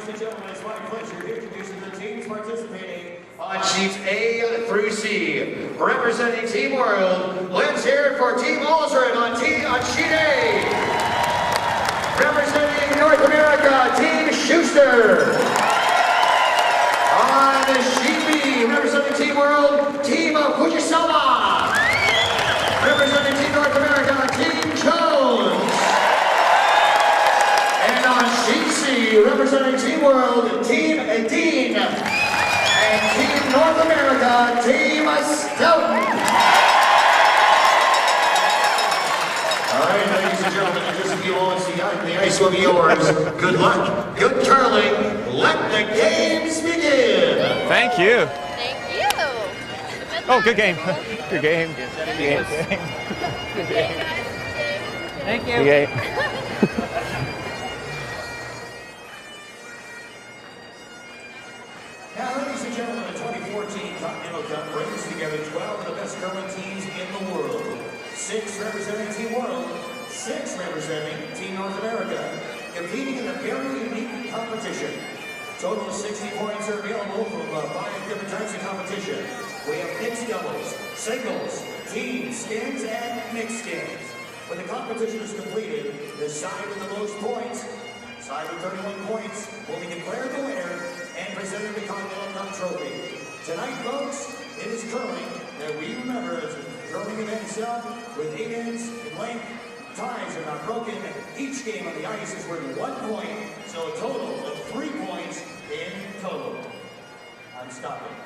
ladies and gentlemen, it's my pleasure to introduce the teams participating on sheets A through C. Representing Team World, let's hear it for Team Aldrin on sheet A. Representing North America, Team Schuster. On sheet B, representing Team World, Team Fujisawa. Representing Team North America, Team Jones. And on sheet C, representing Team World, Team Dean. And Team North America, Team Stoughton. All right, ladies and gentlemen, in just a few moments, the ice will be yours. Good luck, good curling. Let the games begin. Thank you. Thank you. Oh, good game. Good game. Good game. Good game. Thank you. Good game. Now, ladies and gentlemen, the 2014 Continental Cup brings together 12 of the best curling teams in the world. 6 representing Team World, 6 representing Team North America, competing in a very unique competition. Total of 60 points are available from 5 different types of competition. We have mixed doubles, singles, team skins, and mixed skins. When the competition is completed, the side with the most points, side with 31 points, will be declared the winner and presented the Continental Cup trophy. Tonight, folks, it is curling that we remember as a curling event itself with 8 ends in length. Ties are not broken. Each game on the ice is worth 1 point, so a total of 3 points in total. I'm stopping.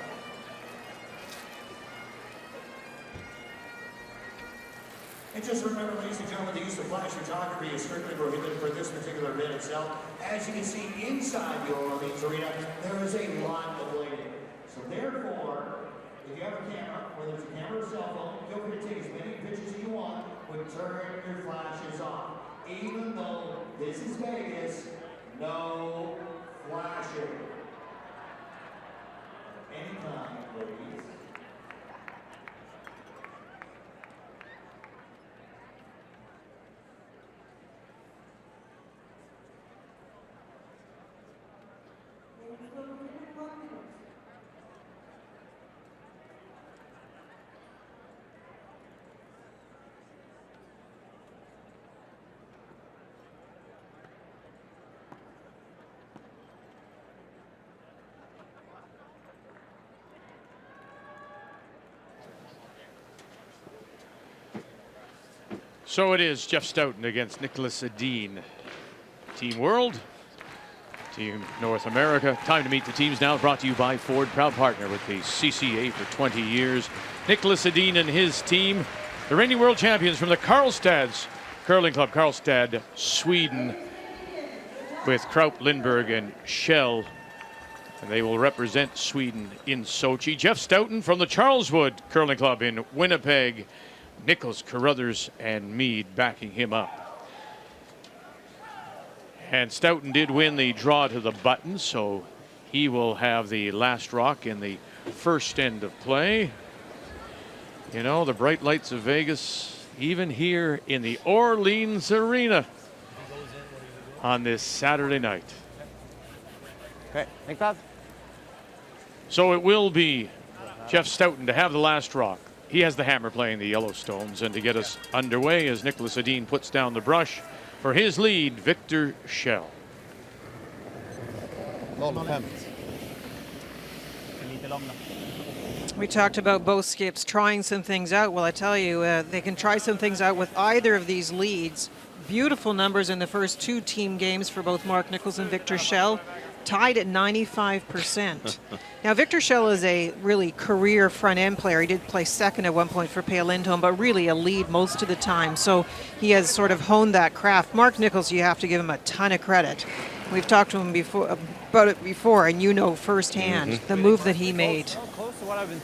And just remember, ladies and gentlemen, the use of flash photography is strictly prohibited for this particular event itself. As you can see inside the Orleans Arena, there is a lot of lighting. So therefore, if you have a camera, whether it's a camera or cell phone, feel free to take as many pictures as you want, but turn your flashes off. Even though this is Vegas, no flashing. Anytime, ladies. So it is Jeff Stoughton against Nicholas Edin. Team World, Team North America. Time to meet the teams now, brought to you by Ford, proud partner with the CCA for 20 years. Nicholas Edin and his team, the reigning world champions from the Karlstads Curling Club, Karlstad, Sweden, with Kraut, Lindberg, and Schell. And they will represent Sweden in Sochi. Jeff Stoughton from the Charleswood Curling Club in Winnipeg. Nichols, Carruthers, and Mead backing him up. And Stoughton did win the draw to the button, so he will have the last rock in the first end of play. You know, the bright lights of Vegas, even here in the Orleans Arena on this Saturday night. Okay, thanks, Bob. So it will be Jeff Stoughton to have the last rock. He has the hammer playing the Yellowstones, and to get us underway as Nicholas Edin puts down the brush for his lead, Victor Schell. We talked about both skips trying some things out. Well, I tell you, they can try some things out with either of these leads. Beautiful numbers in the first 2 team games for both Mark Nichols and Victor Schell, tied at 95%. Now, Victor Schell is a really career front-end player. He did play second at one point for Pale Lindholm, but really a lead most of the time. So he has sort of honed that craft. Mark Nichols, you have to give him a ton of credit. We've talked to him about it before, and you know firsthand the move that he made.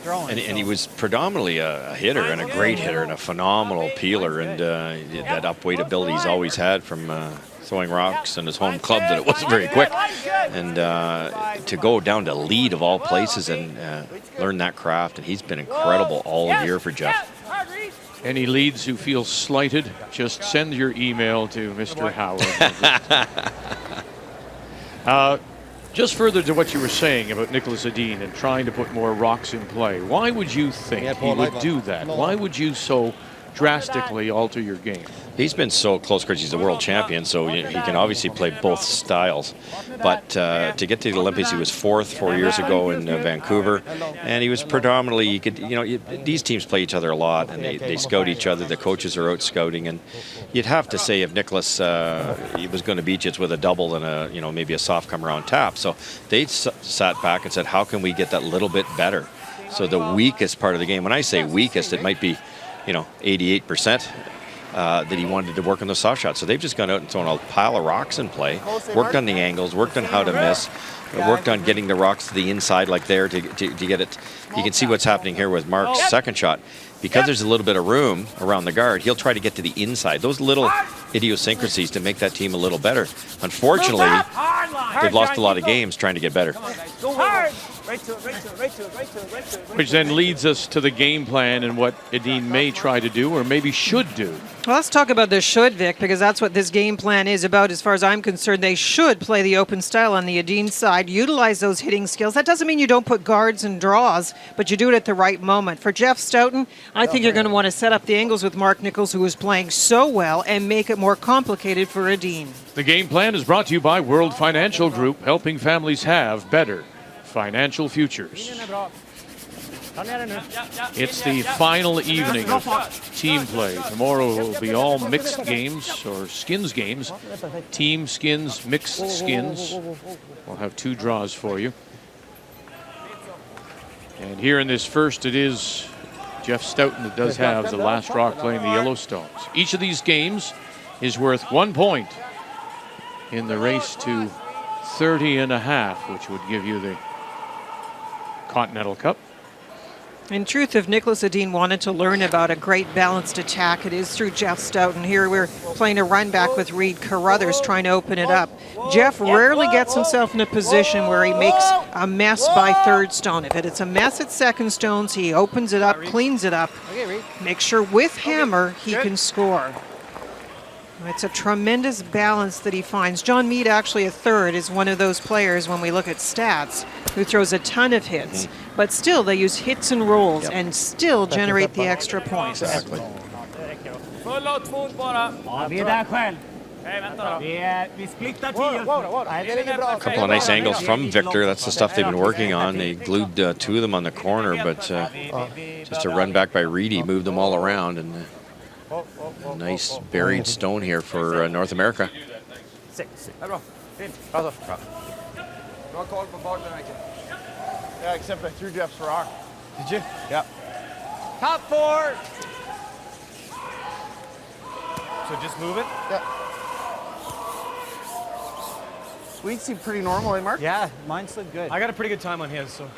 And he was predominantly a hitter and a great hitter and a phenomenal peeler, and that upweight ability he's always had from throwing rocks in his home club, that it wasn't very quick. And to go down to lead of all places and learn that craft, and he's been incredible all year for Jeff. Any leads who feel slighted, just send your email to Mr. Howard. Just further to what you were saying about Nicholas Edin and trying to put more rocks in play, why would you think he would do that? Why would you so drastically alter your game? He's been so close because he's a world champion, so he can obviously play both styles. But to get to the Olympics, he was 4th 4 years ago in Vancouver, and he was predominantly, these teams play each other a lot, and they scout each other. The coaches are out scouting, and you'd have to say if Nicholas he was going to beat you, it's with a double and maybe a soft come around tap. So they sat back and said, how can we get that little bit better? So the weakest part of the game, when I say weakest, it might be 88%. That he wanted to work on the soft shot. So they've just gone out and thrown a pile of rocks in play, worked on the angles, worked on how to miss, worked on getting the rocks to the inside like there to get it. You can see what's happening here with Mark's second shot. Because there's a little bit of room around the guard, he'll try to get to the inside. Those little idiosyncrasies to make that team a little better. Unfortunately, they've lost a lot of games trying to get better. Which then leads us to the game plan and what Edin may try to do or maybe should do. Well, let's talk about the should, Vic, because that's what this game plan is about as far as I'm concerned. They should play the open style on the Edin side, utilize those hitting skills. That doesn't mean you don't put guards and draws, but you do it at the right moment. For Jeff Stoughton, I think you're going to want to set up the angles with Mark Nichols, who is playing so well, and make it more complicated for Edin. The game plan is brought to you by World Financial Group, helping families have better financial futures. It's the final evening of team play. Tomorrow will be all mixed games or skins games. Team skins, mixed skins. We'll have 2 draws for you. And here in this first, it is Jeff Stoughton that does have the last rock playing the Yellowstones. Each of these games is worth 1 point in the race to 30.5, which would give you the Continental Cup. In truth, if Nicholas Edin wanted to learn about a great balanced attack, it is through Jeff Stoughton. Here we're playing a run back with Reed Carruthers trying to open it up. Jeff rarely gets himself in a position where he makes a mess by third stone. If it's a mess at second stones, he opens it up, cleans it up, makes sure with hammer he can score. It's a tremendous balance that he finds. John Meade, actually a third, is one of those players when we look at stats who throws a ton of hits. But still, they use hits and rolls and still generate the extra points. Exactly. A couple of nice angles from Victor. That's the stuff they've been working on. They glued 2 of them on the corner, but just a run back by Reedy moved them all around. And a nice buried stone here for North America. Yeah, except I threw Jeff's rock. Did you? Yeah. Top 4. So just move it? Yeah. Sweet seemed pretty normal, eh, Mark? Yeah, mine slid good. I got a pretty good time on his, so.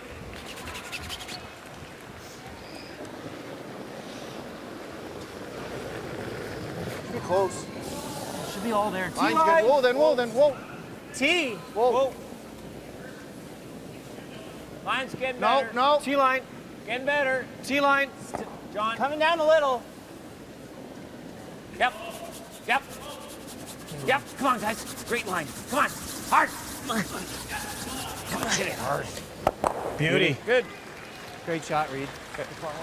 Pretty close. Should be all there. Mine's good. Whoa, then, whoa, then, whoa. T. Whoa. Line's getting better. No. T-line. Getting better. T-line. John. Coming down a little. Yep. Come on, guys. Great line. Come on. Hard. Come on. Hit it hard. Beauty. Good. Great shot, Reed.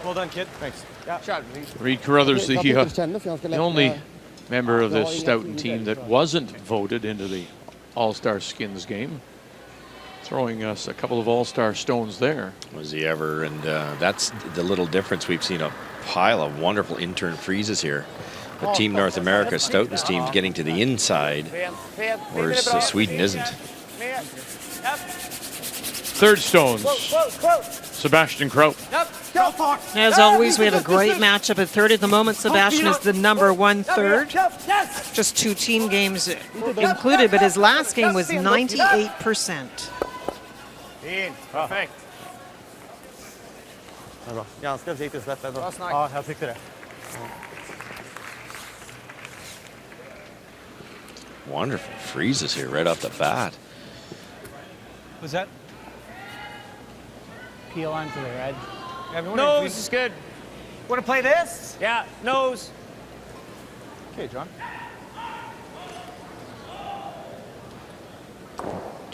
Well done, kid. Thanks. Yeah. Shot, please. Reed Carruthers, the only member of this Stoughton team that wasn't voted into the All-Star Skins game. Throwing us a couple of all-star stones there. Was he ever? And that's the little difference. We've seen a pile of wonderful intern freezes here. But Team North America, Stoughton's team's getting to the inside, whereas Sweden isn't. Third stones, Sebastian Kropp. As always, we have a great matchup at third. At the moment, Sebastian is the #1 third. Just 2 team games included, but his last game was 98%. Perfekt. Ganska försiktigt släpp ändå. Ja, jag tyckte det. Wonderful freezes here right off the bat. What's that? Peel onto the red. Nose is good. Want to play this? Yeah, nose. Okay, John.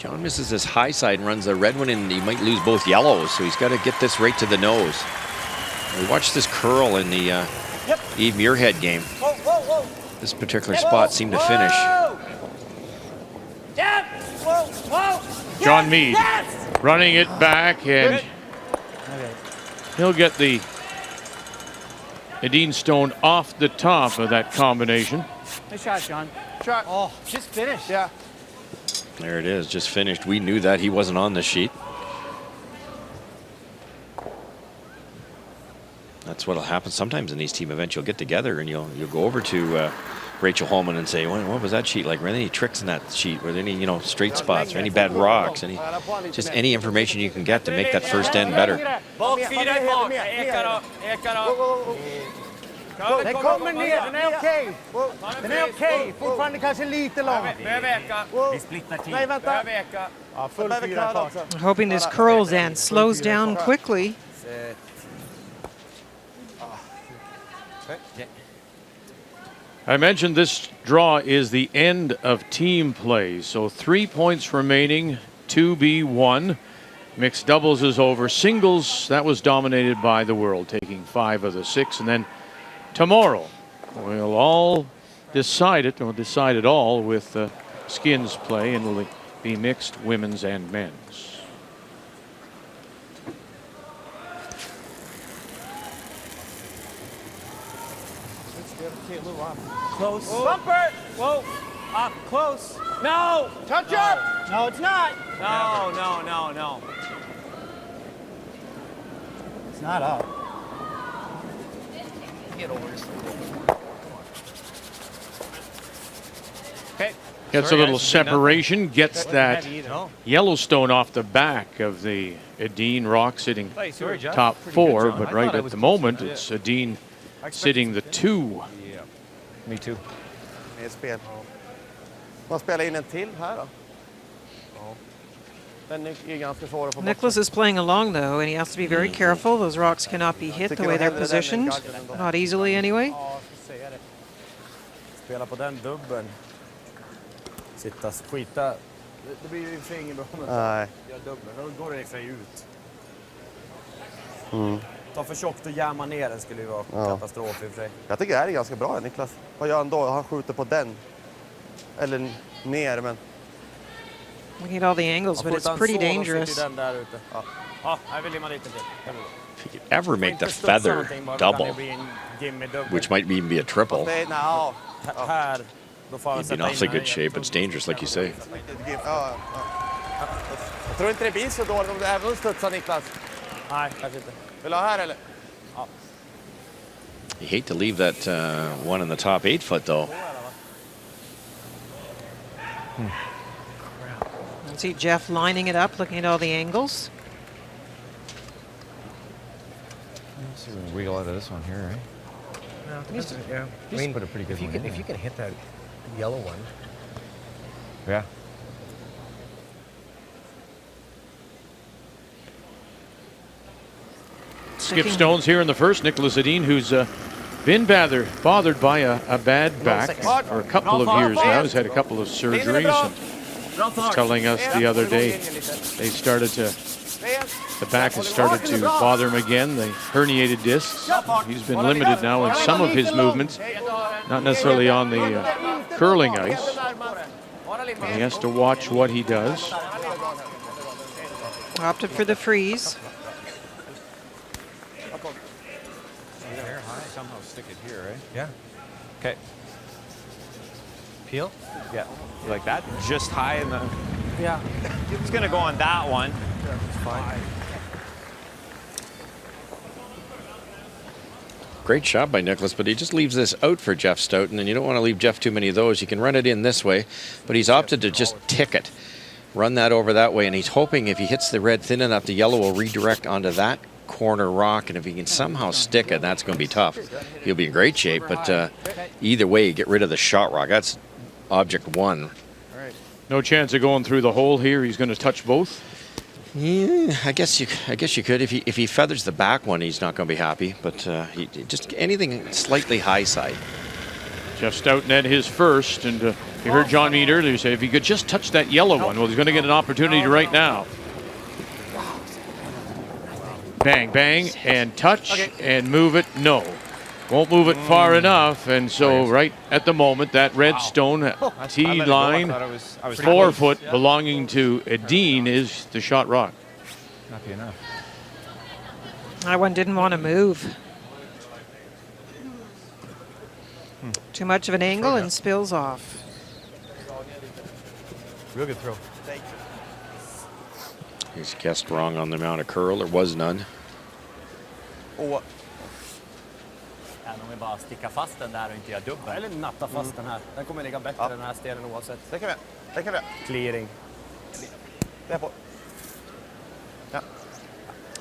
John misses this high side and runs the red one, and he might lose both yellows, so he's got to get this right to the nose. We watched this curl in the Eve Muirhead game. This particular spot seemed to finish. John Meade running it back, and he'll get the Edine Stone off the top of that combination. Nice shot, John. Shot. Oh, just finished. Yeah. There it is, just finished. We knew that he wasn't on the sheet. That's what'll happen sometimes in these team events. You'll get together and you'll go over to Rachel Holman and say, what was that sheet like? Were there any tricks in that sheet? Were there any, straight spots or any bad rocks? Just any information you can get to make that first end better. Den kommer ner, den är okej. Den är okej, fortfarande kanske lite lång. Vi splittar tid. Nej, vänta. Ja, full 4 kvar. Hoping this curls and slows down quickly. I mentioned this draw is the end of team play, so 3 points remaining, 2v1. Mixed doubles is over. Singles, that was dominated by the world, taking 5 of the 6. And then tomorrow, we'll all decide it, or decide it all with skins play, and it'll be mixed women's and men's. Close. Bumper! Whoa! Up, close. No! Touch up! No, it's not. No, no, no, no. It's not up. Get over this. Okay. Gets a little separation, gets that Yellowstone off the back of the Edine rock sitting top 4, but right at the moment it's Edine sitting the 2. Me too. Med spel. Man spelar in en till här då. Den är ganska svår att få bort. Nicholas is playing along though, and he has to be very careful. Those rocks cannot be hit the way they're positioned. Not easily anyway. Ja, säga det. Spela på den dubbeln. Sitta, skita. Det blir ju för ingen bra. Nej. Gör dubbeln, då går det sig ut. Ta för tjockt och jamma ner den skulle ju vara katastrof i och för sig. Jag tycker det här är ganska bra, Niklas. Vad gör han då? Han skjuter på den. Eller ner, men... Looking at all the angles, but it's pretty dangerous. Den där ute. Ja, jag vill limma dit den till. If you could ever make the feather double, which might even be a triple, Nej, no. Här, då får he'd be in awfully good shape. It's dangerous, like you say. Jag tror inte det blir så dåligt om du även studsar, Niklas. Nej, kanske inte. Vill du ha här eller? You hate to leave that one in the top 8 foot, though. See Jeff lining it up, looking at all the angles. So we're gonna wiggle out of this one here, right? Yeah. I mean, put a pretty good one in if you can hit that yellow one. Yeah. Skip stones here in the first. Nicholas Edine, who's been bothered by a bad back for a couple of years now. He's had a couple of surgeries. And was telling us the other day the back has started to bother him again. The herniated discs. He's been limited now in some of his movements, not necessarily on the curling ice. He has to watch what he does. Opted for the freeze. Somehow stick it here, right? Yeah. Okay. Peel? Yeah. You like that? Just high in the... Yeah. It's going to go on that one. It's fine. Great shot by Nicholas, but he just leaves this out for Jeff Stoughton, and you don't want to leave Jeff too many of those. You can run it in this way, but he's opted to just tick it. Run that over that way, and he's hoping if he hits the red thin enough, the yellow will redirect onto that corner rock, and if he can somehow stick it, that's going to be tough. He'll be in great shape, but either way, get rid of the shot rock. That's object 1. No chance of going through the hole here. He's going to touch both. Yeah, I guess you could. If he feathers the back one, he's not going to be happy. But he just anything slightly high side. Jeff Stoughton at his first, and you heard John Mead earlier say if he could just touch that yellow one, well, he's going to get an opportunity right now. Bang, bang, and touch, and move it. No, won't move it far enough, and so right at the moment, that red stone tee line, 4 foot, belonging to Edin is the shot rock. Not be enough. That one didn't want to move. Too much of an angle and spills off. Real good throw. He's guessed wrong on the amount of curl. There was none. Åh, Ja, de vill bara sticka fast den där och inte göra dubbel. Eller natta fast den här. Den kommer ligga bättre den här stenen oavsett. det kan vi. Det kan vi. Clearing. Det är på. Ja.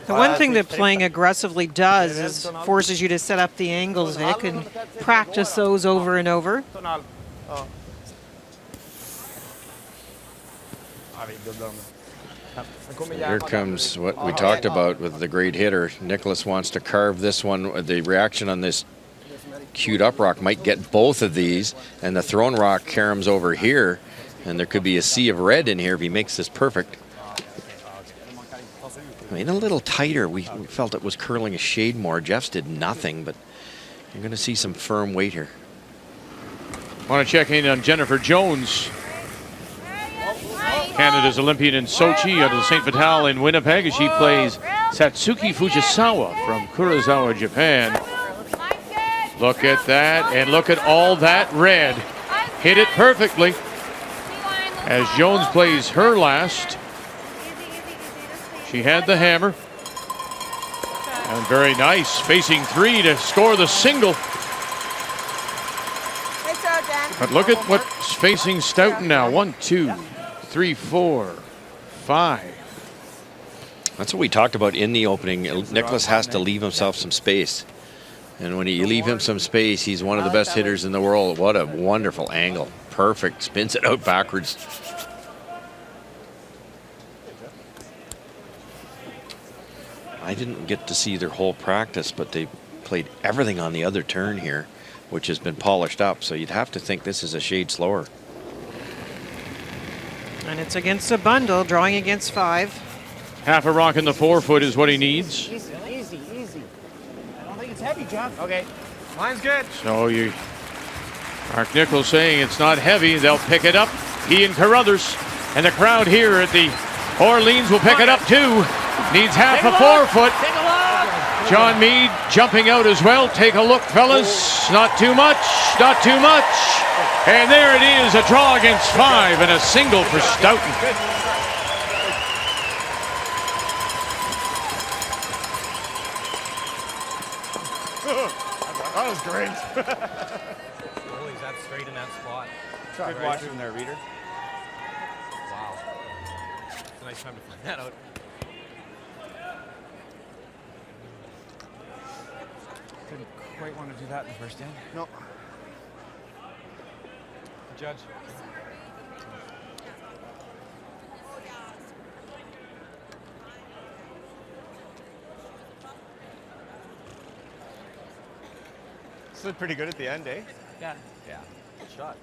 The one thing that playing aggressively does is forces you to set up the angles, Vic, and practice those over and over. Ja. Ja, vi dubblar dem. Here comes what we talked about with the great hitter. Nicholas wants to carve this one. The reaction on this queued up rock might get both of these, and the thrown rock caroms over here, and there could be a sea of red in here if he makes this perfect. I mean, a little tighter. We felt it was curling a shade more. Jeff's did nothing, but you're going to see some firm weight here. Want to check in on Jennifer Jones, Canada's Olympian in Sochi, out of the St. Vital in Winnipeg, as she plays Satsuki Fujisawa from Kurosawa, Japan. Look at that, and look at all that red. Hit it perfectly as Jones plays her last. She had the hammer. And very nice, facing 3 to score the single. But look at what's facing Stoughton now. 1, 2, 3, 4, 5. That's what we talked about in the opening. Nicholas has to leave himself some space. And when you leave him some space, he's one of the best hitters in the world. What a wonderful angle. Perfect. Spins it out backwards. I didn't get to see their whole practice, but they played everything on the other turn here, which has been polished up. So you'd have to think this is a shade slower. And it's against a bundle, drawing against 5. Half a rock in the 4 foot is what he needs. Easy. I don't think it's heavy, Jeff. Okay. Mine's good. So you, Mark Nichols saying it's not heavy. They'll pick it up. He and Carruthers, and the crowd here at the Orleans will pick it up too. Needs half a 4 foot. Take a look. John Mead jumping out as well. Take a look, fellas. Not too much. Not too much. And there it is, a draw against 5 and a single for Stoughton. That was great. He's that straight in that spot. Good watch from there, Reader. Wow. It's a nice time to find that out. Didn't quite want to do that in the first inning. No. Judge. Slid pretty good at the end, eh? Yeah. Good shot.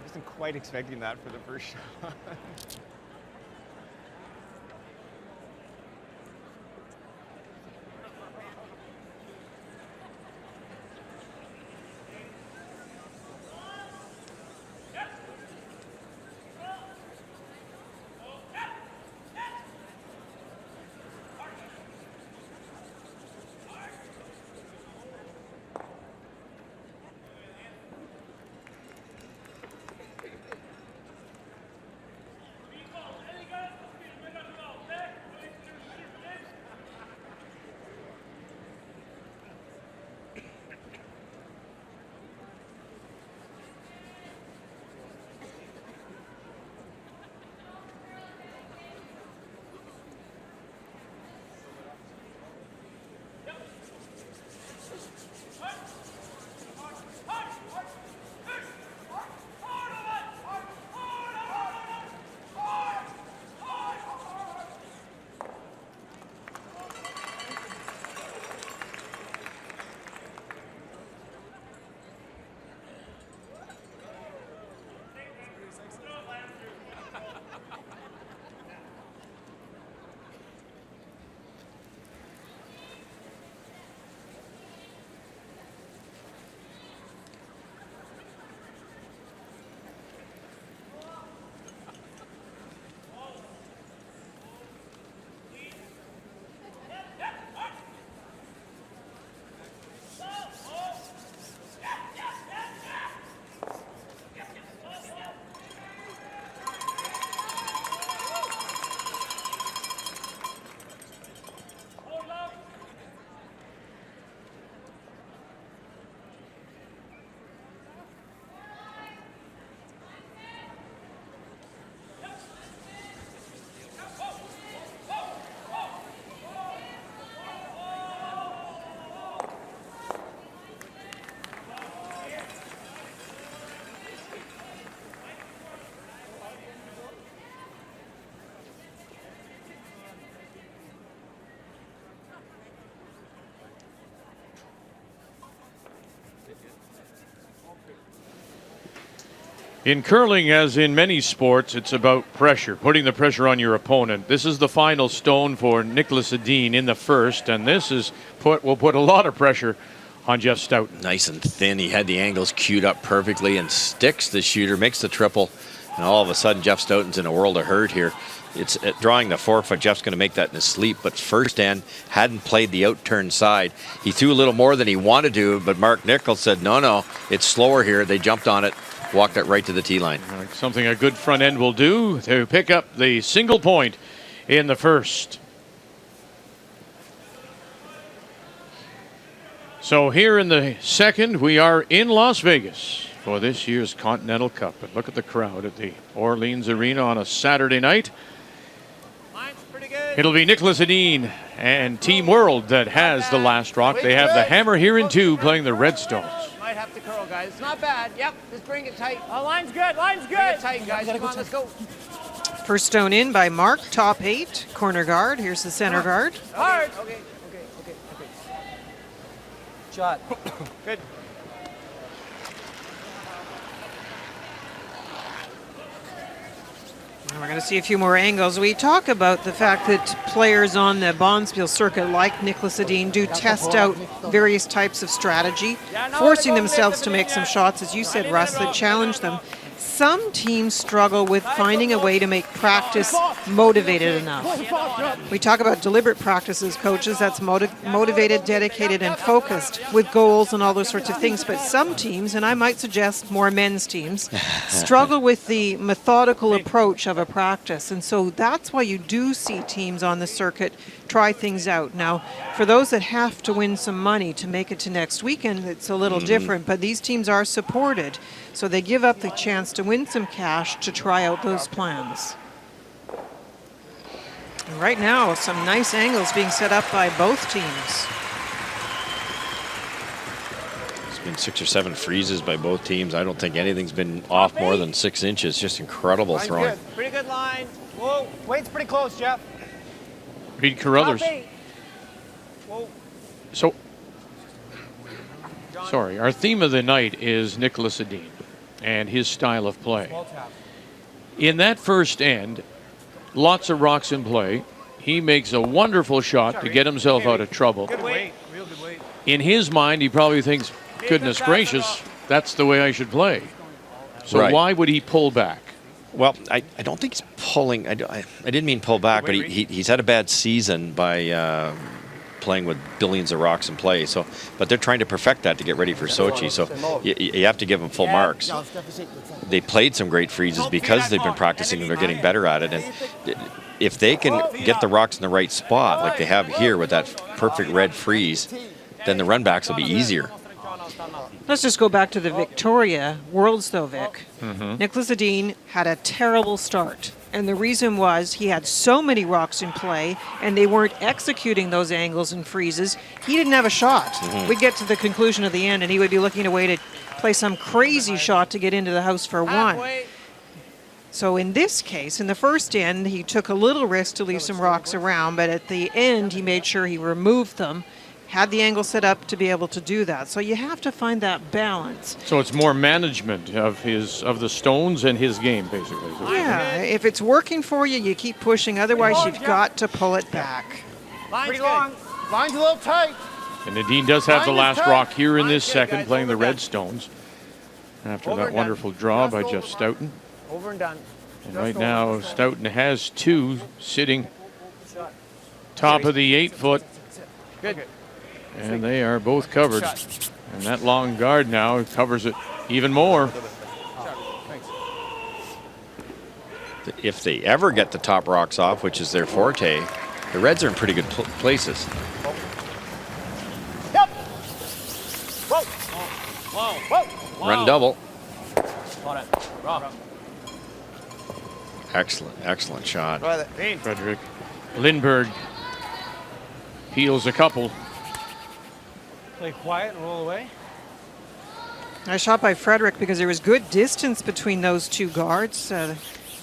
Wasn't quite expecting that for the first shot. In curling, as in many sports, it's about pressure, putting the pressure on your opponent. This is the final stone for Nicholas Edin in the first, and this will put a lot of pressure on Jeff Stoughton. Nice and thin. He had the angles queued up perfectly and sticks the shooter, makes the triple, and all of a sudden Jeff Stoughton's in a world of hurt here. It's drawing the forefoot. Jeff's going to make that in his sleep, but first end hadn't played the out-turn side. He threw a little more than he wanted to, but Mark Nichols said, no, it's slower here. They jumped on it, walked it right to the tee line. Something a good front end will do to pick up the single point in the first. So here in the second, we are in Las Vegas for this year's Continental Cup. And look at the crowd at the Orleans Arena on a Saturday night. It'll be Nicholas Edin and Team World that has the last rock. They have the hammer here in two, playing the Redstones. Might have to curl, guys. It's not bad. Yep, just bring it tight. Oh, line's good, line's good. Bring it tight, guys. Come on, let's go. First stone in by Mark, top 8, corner guard. Here's the center guard. Hard. Okay. Shot. Good. And we're going to see a few more angles. We talk about the fact that players on the Bonspiel circuit, like Nicholas Edin, do test out various types of strategy, forcing themselves to make some shots, as you said, Russ, that challenge them. Some teams struggle with finding a way to make practice motivated enough. We talk about deliberate practices, coaches. That's motivated, dedicated, and focused with goals and all those sorts of things. But some teams, and I might suggest more men's teams, struggle with the methodical approach of a practice. And so that's why you do see teams on the circuit try things out. Now, for those that have to win some money to make it to next weekend, it's a little different. But these teams are supported. So they give up the chance to win some cash to try out those plans. And right now, some nice angles being set up by both teams. It's been 6 or 7 freezes by both teams. I don't think anything's been off more than 6 inches. Just incredible throwing. Good. Pretty good line. Whoa, weight's pretty close, Jeff. Reed Carruthers. Whoa. So, sorry, our theme of the night is Nicholas Edin and his style of play. In that first end, lots of rocks in play. He makes a wonderful shot to get himself out of trouble. Good weight. Real good weight. In his mind, he probably thinks, goodness gracious, that's the way I should play. So why would he pull back? Well, I don't think he's pulling. I didn't mean pull back, but he's had a bad season by playing with billions of rocks in play. So, but they're trying to perfect that to get ready for Sochi. So you have to give them full marks. They played some great freezes because they've been practicing and they're getting better at it. And if they can get the rocks in the right spot, like they have here with that perfect red freeze, then the runbacks will be easier. Let's just go back to the Victoria Worlds, though, Vic. Nicholas Edin had a terrible start. And the reason was he had so many rocks in play, and they weren't executing those angles and freezes. He didn't have a shot. We'd get to the conclusion of the end, and he would be looking a way to play some crazy shot to get into the house for one. So in this case, in the first end, he took a little risk to leave some rocks around, but at the end, he made sure he removed them. Had the angle set up to be able to do that. So you have to find that balance. So it's more management of the stones and his game, basically. Yeah, if it's working for you, you keep pushing. Otherwise, you've got to pull it back. Line's long. Line's a little tight. And Edin does have the last rock here in this second, playing the red stones. After that wonderful draw by Jeff Stoughton. Over and done. And right now, Stoughton has 2 sitting top of the 8-foot. Good. And they are both covered. And that long guard now covers it even more. If they ever get the top rocks off, which is their forte, the Reds are in pretty good places. Yep. Whoa. Whoa. Whoa. Run double. Rock. Excellent shot. Frederick Lindbergh peels a couple. Play quiet and roll away. Nice shot by Frederick because there was good distance between those two guards.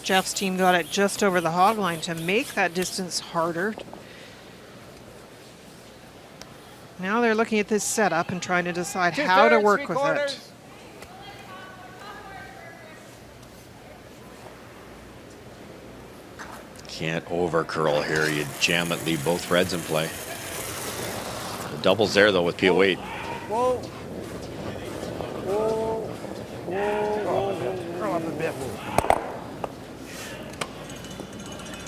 Jeff's team got it just over the hog line to make that distance harder. Now they're looking at this setup and trying to decide how to work with it. Can't over curl here. You jam it, leave both threads in play. The double's there though with Peel weight. Whoa. Whoa. Whoa. Curl up a bit.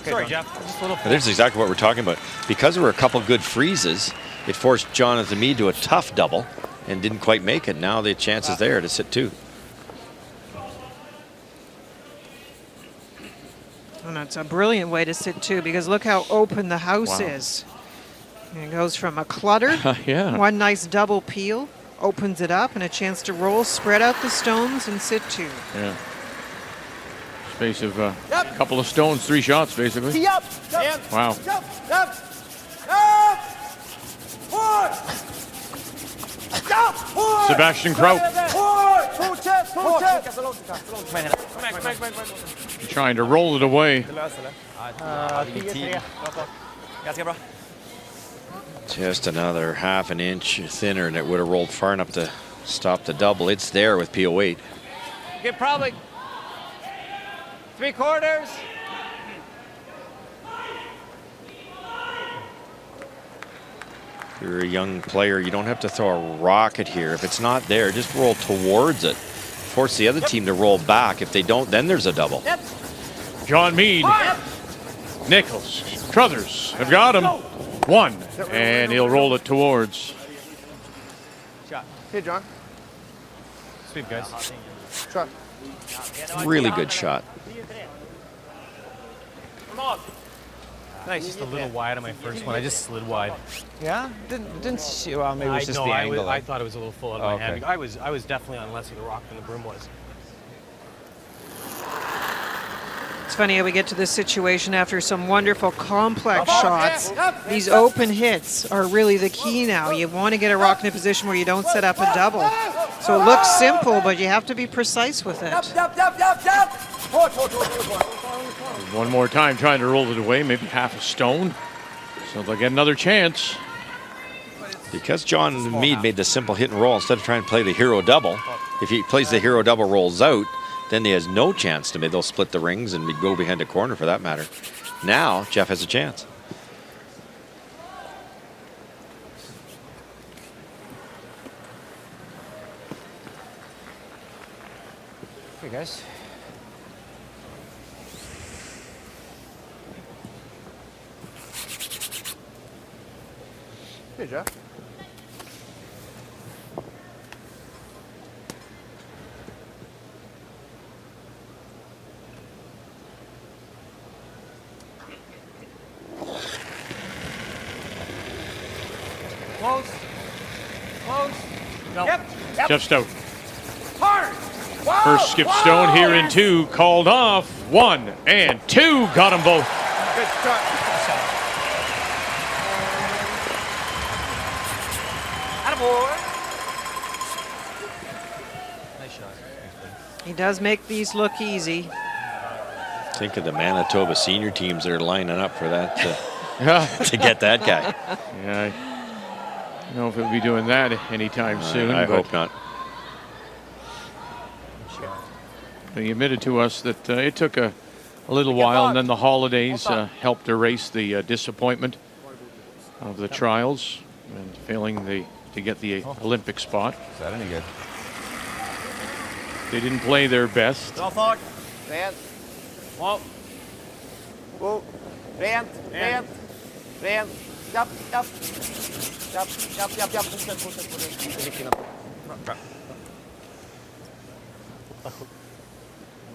Sorry, Jeff. Just a little. This is exactly what we're talking about. Because there were a couple good freezes, it forced Jonathan Meade to a tough double and didn't quite make it. Now the chance is there to sit 2. And it's a brilliant way to sit 2 because look how open the house Wow. is. And it goes from a clutter, Yeah. one nice double peel, opens it up, and a chance to roll, spread out the stones, and sit 2. Yeah. Space of a couple of stones, 3 shots basically. Tee up. Wow. Sebastian Kraut trying to roll it away. Just another half an inch thinner and it would have rolled far enough to stop the double. It's there with Peel weight. Okay, probably 3/4. If you're a young player, you don't have to throw a rocket here. If it's not there, just roll towards it. Force the other team to roll back. If they don't, then there's a double. John Meade, Nichols, Struthers have got him. 1, and he'll roll it towards. Hey, John. Sweep, guys. Shot. Really good shot. Nice. Just a little wide on my first one. I just slid wide. Yeah? Didn't see, well, maybe it was just the angle. I thought it was a little full out of my Okay. hand. I was definitely on less of the rock than the broom was. It's funny how we get to this situation after some wonderful complex shots. These open hits are really the key now. You want to get a rock in a position where you don't set up a double. So it looks simple, but you have to be precise with it. One more time trying to roll it away, maybe half a stone. So they'll get another chance. Because John Meade made the simple hit and roll instead of trying to play the hero double, if he plays the hero double, rolls out, then he has no chance to make. They'll split the rings and go behind a corner for that matter. Now Jeff has a chance. Hey, guys. Hey, Jeff. Close. Close. No. Jeff Stout. First skip stone here in 2, called off. 1 and 2, got them both. Good shot. Nice shot. He does make these look easy. Think of the Manitoba senior teams that are lining up for that Yeah. to get that guy. Yeah, I don't know if he'll be doing that anytime soon. I but hope not. He admitted to us that it took a little while, and then the holidays helped erase the disappointment of the trials and failing to get the Olympic spot. Is that any good? They didn't play their best. Rent. Whoa. Whoa. Rent. Rent. Rent. Japp, japp. Japp, japp, japp, japp. Fortsätt.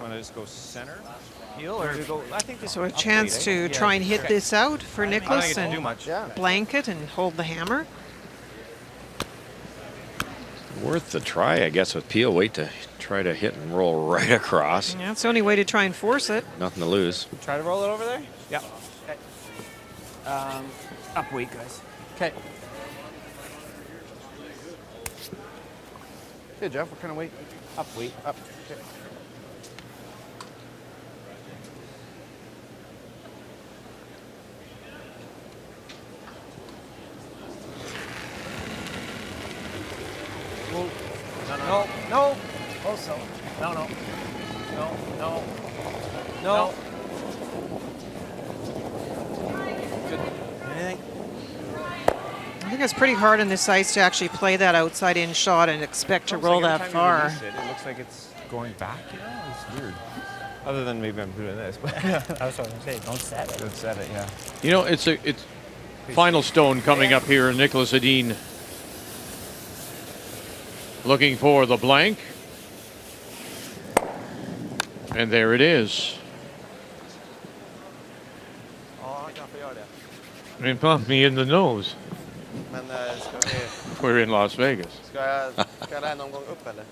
Want to just go center? Heel or go? I think this So a chance to try and hit this out for I don't Nicholas think it's too and much. Yeah. blanket and hold the hammer. Worth the try, I guess, with Peel weight to try to hit and roll right across. Yeah, that's the only way to try and force it. Nothing to lose. Try to roll it over there? Yeah. Okay. Up weight, guys. Okay. Hey, Jeff, what kind of weight? Up weight. Up. Okay. No, no. Also. No, no. No, no. No. think it's pretty hard on this ice to actually play that outside-in shot and expect to roll that far. It looks like it's going back. It's weird. Other than maybe I'm doing this. But that's what I was going to say. Don't set it. Don't set it, yeah. You know, it's final stone coming up here. Nicholas Edin looking for the blank. And there it is. Ja, han kan få göra det. It bumped me in the nose. Men ska vi... We're in Las Vegas. Ska jag lära någon gång upp eller?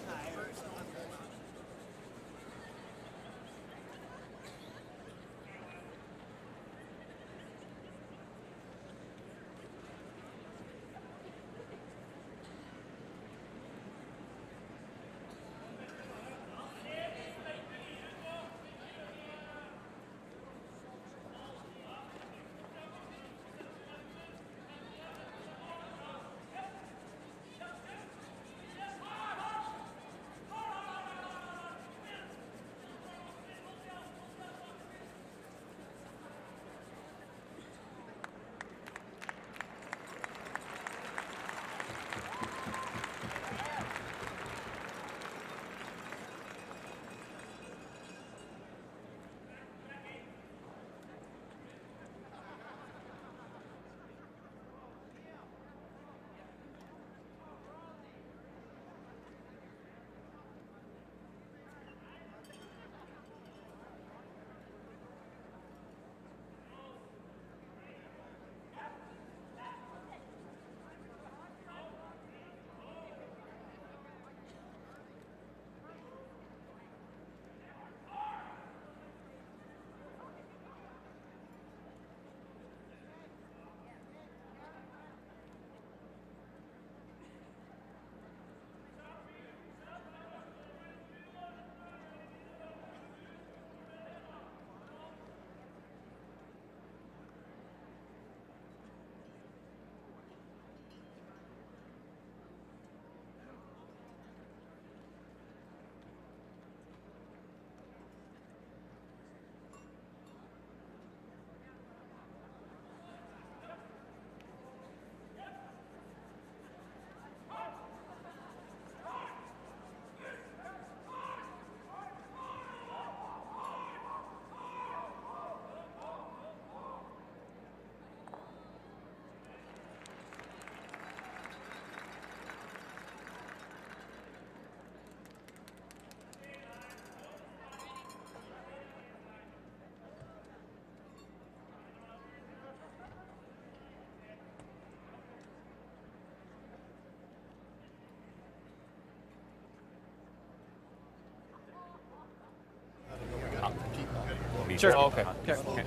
Sure. Oh, okay. Okay.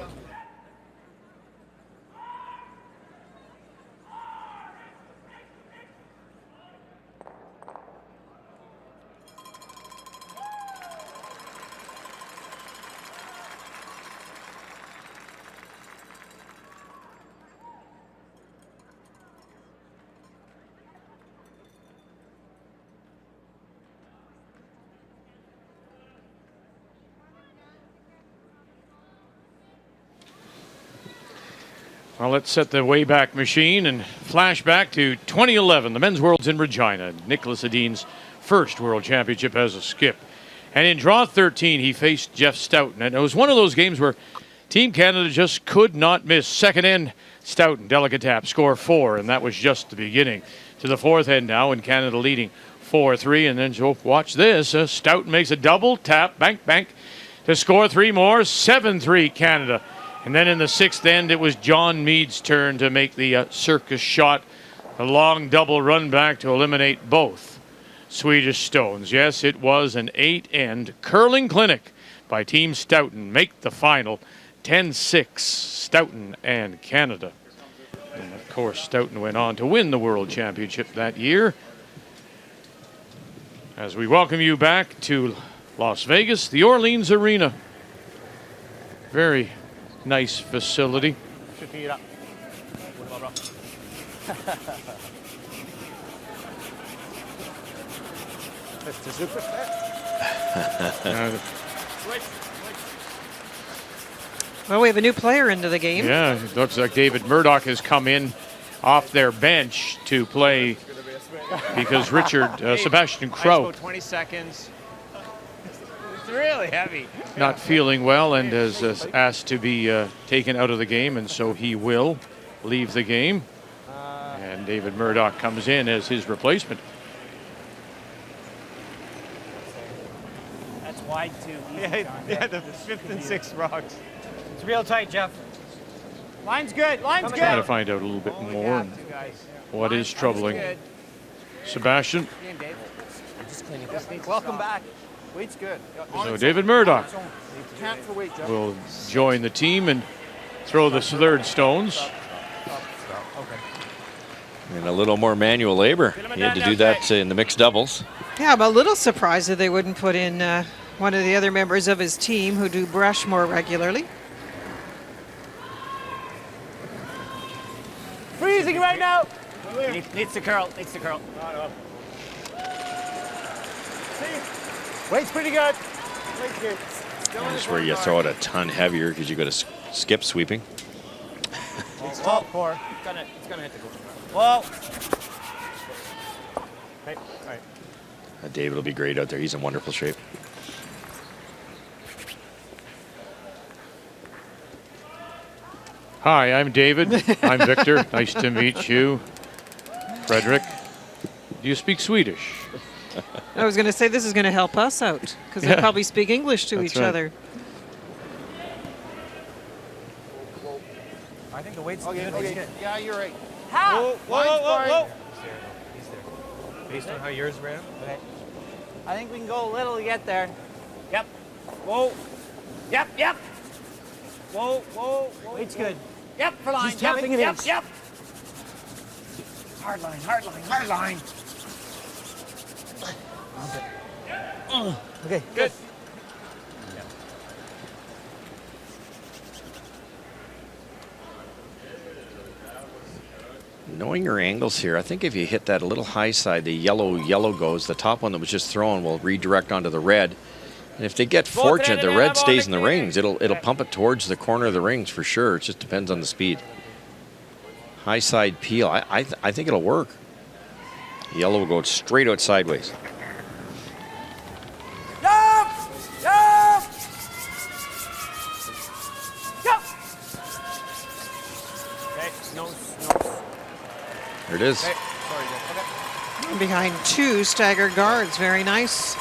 Well, let's set the Wayback Machine and flash back to 2011, the Men's Worlds in Regina. Nicholas Edin's first World Championship as a skip. And in draw 13, he faced Jeff Stoughton. And it was one of those games where Team Canada just could not miss. Second end, Stoughton, delicate tap, score 4, and that was just the beginning. To the fourth end now, and Canada leading 4-3. And then, so watch this. Stoughton makes a double tap, bank, to score 3 more, 7-3 Canada. And then in the sixth end, it was John Mead's turn to make the circus shot. A long double run back to eliminate both Swedish Stones. Yes, it was an 8-end curling clinic by Team Stoughton. Make the final 10-6, Stoughton and Canada. And of course, Stoughton went on to win the World Championship that year. As we welcome you back to Las Vegas, the Orleans Arena. Very nice facility. 24. Borde vara bra. Well, we have a new player into the game. Yeah, it looks like David Murdoch has come in off their bench to play because Richard, Sebastian Kraut, 20 seconds. It's really heavy. not feeling well and is asked to be taken out of the game, and so he will leave the game. And David Murdoch comes in as his replacement. That's wide too. Yeah, the 5th and 6th rocks. It's real tight, Jeff. Line's good. Line's Trying to good. find out a little bit more on what is troubling Sebastian. Welcome back. Weight's good. So David Murdoch will join the team and throw the third stones. And a little more manual labor. He had to do that in the mixed doubles. Yeah, I'm a little surprised that they wouldn't put in one of the other members of his team who do brush more regularly. Freezing right now. Needs to curl. Needs to curl. Weight's pretty good. Weight's good. That's where you throw it a ton heavier because you got to skip sweeping. It's top core. It's gonna hit the goal. Whoa. Okay. All right. David will be great out there. He's in wonderful shape. Hi, I'm David. I'm Victor. Nice to meet you. Frederick. Do you speak Swedish? I was going to say this is going to help us out because they probably speak English to That's each right. other. I think the weight's good. Okay. Yeah, you're right. Whoa, whoa. He's there. Based on how yours ran? Okay. I think we can go a little to get there. Yep. Whoa. Yep. Whoa. Weight's good. Yep, for line. Just tapping it in. Yep. Hard line. Okay, good. Knowing your angles here, I think if you hit that a little high side, the yellow goes. The top one that was just thrown will redirect onto the red. And if they get fortunate, the red stays in the rings. It'll pump it towards the corner of the rings for sure. It just depends on the speed. High side peel. I think it'll work. Yellow will go straight out sideways. There it is. Behind two staggered guards. Very nice.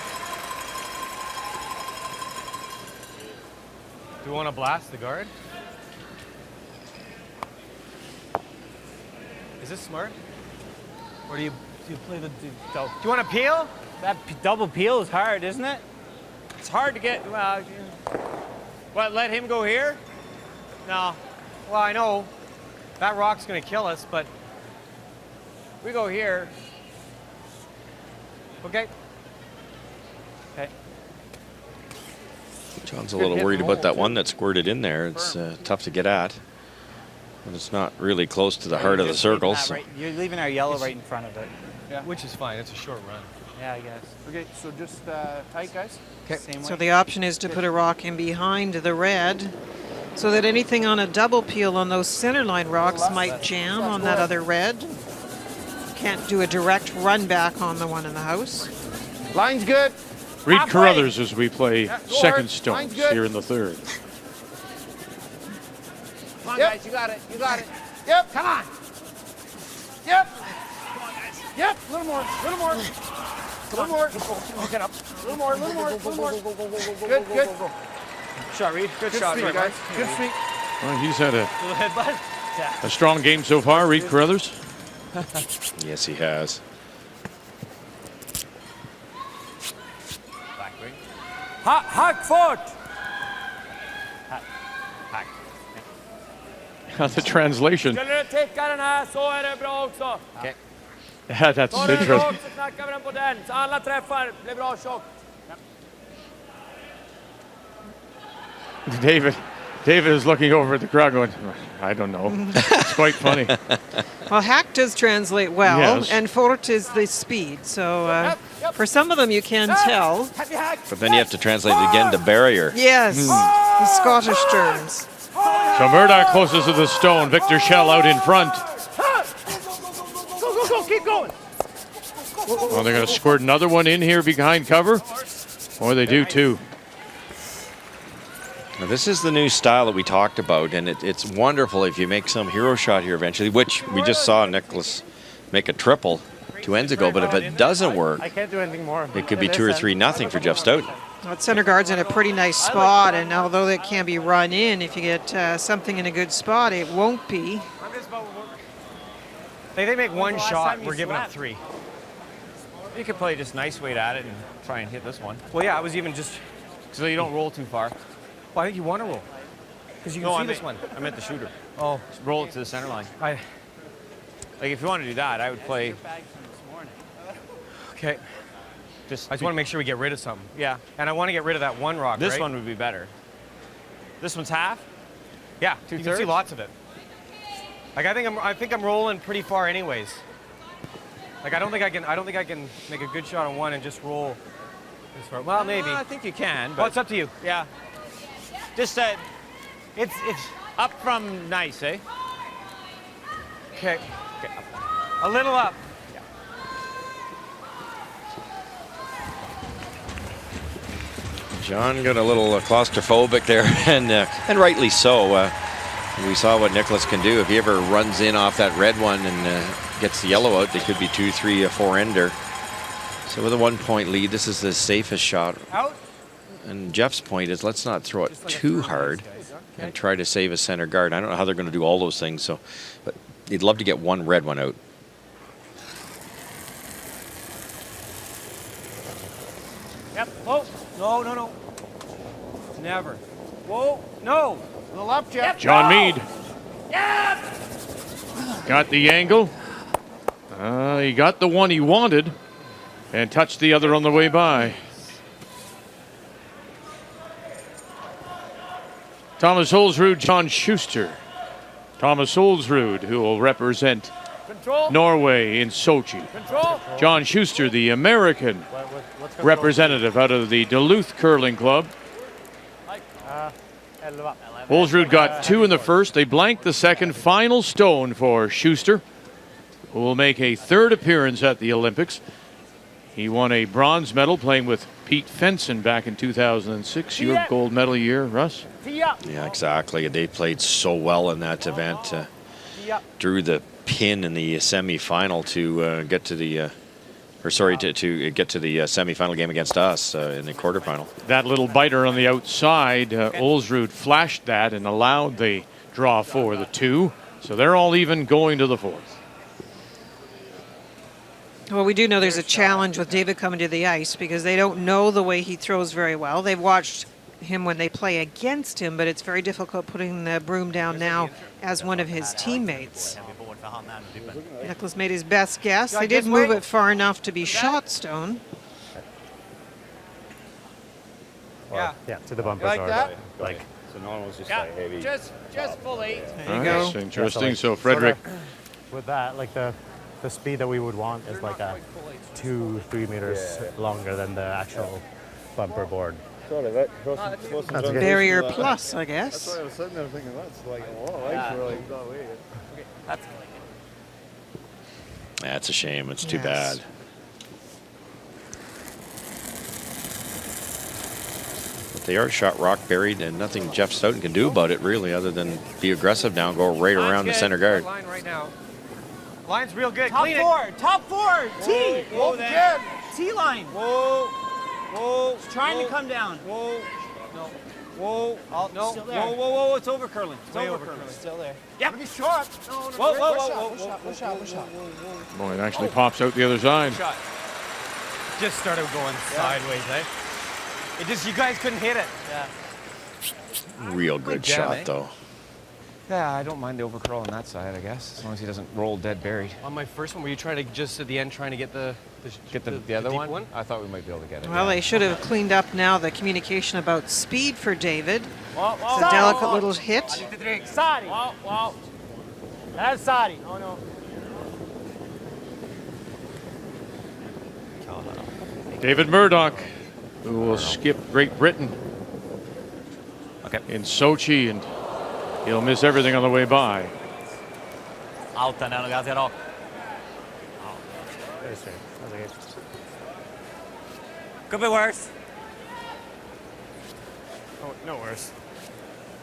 Do you want to blast the guard? Is this smart? Or do you play the double? Do you want to peel? That double peel is hard, isn't it? It's hard to get. Well, What, let him go here? No. Well, I know that rock's going to kill us, but we go here. Okay. John's a little worried about that one that squirted in there. It's tough to get at. But it's not really close to the heart of the circle. So. You're leaving our yellow right in front of it. Yeah. Which is fine. It's a short run. Yeah, I guess. Okay, so just tight, guys. Same So way. the option is to put a rock in behind the red so that anything on a double peel on those centerline rocks might jam on that other red. Can't do a direct run back on the one in the house. Line's good. Reed Halfway. Carruthers as we play Yeah, go second hard. stones Line's good. here in the third. Come on, Yep. guys, you got it. You got it. Yep. Come on. Yep. Yep. A little more. A little more. A little more. Get up. A little more. A little more. A little more. Good. Good. Shot, Reed. Good Good shot, sweep, Reed. guys. Good sweep. Well, he's had Little headbutt. Yeah. a strong game so far, Reed Carruthers. Yes, he has. Back ring. Hack foot. Hack. The translation. Skulle du ticka den här så är det bra också. Yeah, that's Tar du den interesting. rakt så knackar vi den på den. Så alla träffar blir bra tjockt. David is looking over at the crowd going, I don't know. It's quite funny. Well, hack does translate well, Yes. and fort is the speed. So for some of them you can tell. Happy hack. But then you have to translate it again to barrier. Yes, the Scottish terms. So Murdoch closest to the stone. Victor Schell out in front. Well, they're going to squirt another one in here behind cover. Or they do too. Now, this is the new style that we talked about, and it's wonderful if you make some hero shot here eventually, which we just saw Nicholas make a triple 2 ends ago. But if it doesn't work, I can't do anything more. it could be 2 or 3-0 for Jeff Stoughton. That center guard's in a pretty nice spot, and although that can be run in, if you get something in a good spot, it won't be. They make one shot, we're giving up 3. You could play just nice weight at it and try and hit this one. Well, yeah, I was even just so you don't roll too far. Well, I think you want to roll because you can see this one. I meant the shooter. Oh, just roll it to the center line. Like if you want to do that, I would play. Okay. I just want to make sure we get rid of something. Yeah. And I want to get rid of that one rock. This one would be better. This one's half. Yeah, 2/3. You can see lots of it. Like I think I'm rolling pretty far anyways. Like I don't think I can make a good shot on one and just roll this far. Well, maybe. I think you can. But well, it's up to you. Yeah. Just it's up from nice, eh? Okay. A little up. Yeah. John got a little claustrophobic there, and rightly so. We saw what Nicholas can do. If he ever runs in off that red one and gets the yellow out, they could be 2, 3, 4-ender. So with a 1-point lead, this is the safest shot. Out. And Jeff's point is let's not throw it too hard and try to save a center guard. I don't know how they're going to do all those things, but he'd love to get one red one out. Yep. Whoa. No. Never. Whoa. No. A little up, Jeff. John Meade. Got the angle. He got the one he wanted and touched the other on the way by. Thomas Olsrud, John Schuster. Thomas Olsrud, who will represent Norway in Sochi. John Schuster, the American representative out of the Duluth Curling Club. Olsrud got 2 in the first. They blanked the second. Final stone for Schuster, who will make a 3rd appearance at the Olympics. He won a bronze medal playing with Pete Fenson back in 2006. Your gold medal year, Russ? Yeah, exactly. They played so well in that event. Drew the pin in the semifinal to get to the to get to the semifinal game against us in the quarterfinal. That little biter on the outside, Olsrud flashed that and allowed the draw for the 2. So they're all even going to the 4th. Well, we do know there's a challenge with David coming to the ice because they don't know the way he throws very well. They've watched him when they play against him, but it's very difficult putting the broom down now as one of his teammates. Nicholas made his best guess. They did move it far enough to be shot stone. Yeah, to the bumper. Like that? Like, so no one was just like heavy. Just full 8. There you go. That's interesting. So Frederick. with that, like the speed that we would want is like a 2-3 meters longer than the actual bumper board. That's a barrier plus, I guess. That's why I was sitting there thinking, that's like a lot of lights for like that way. That's a shame. It's too bad. But they are shot rock buried, and nothing Jeff Stoughton can do about it, really, other than be aggressive now and go right around the center guard. Line right now. Line's real good. Top four. T. Whoa, then. T line. Whoa. It's trying to come down. Whoa. No. Whoa. No. Still there. Whoa. It's over curling. It's over curling. Still there. Yeah. Be short. Whoa. Boy, it actually pops out the other side. Shot. Just started going sideways, eh? It just, you guys couldn't hit it. Yeah. Real good shot, though. Yeah, I don't mind the overcurl on that side, I guess, as long as he doesn't roll dead buried. On my first one, were you trying to just at the end trying to get the other one? I thought we might be able to get it. Well, they should have cleaned up now the communication about speed for David. It's a delicate little hit. Sari. Wow. That's Sari. No. David Murdoch, who will skip Great Britain in Sochi, and he'll miss everything on the way by. Out and ganska rakt. Could be worse. Oh, no worse.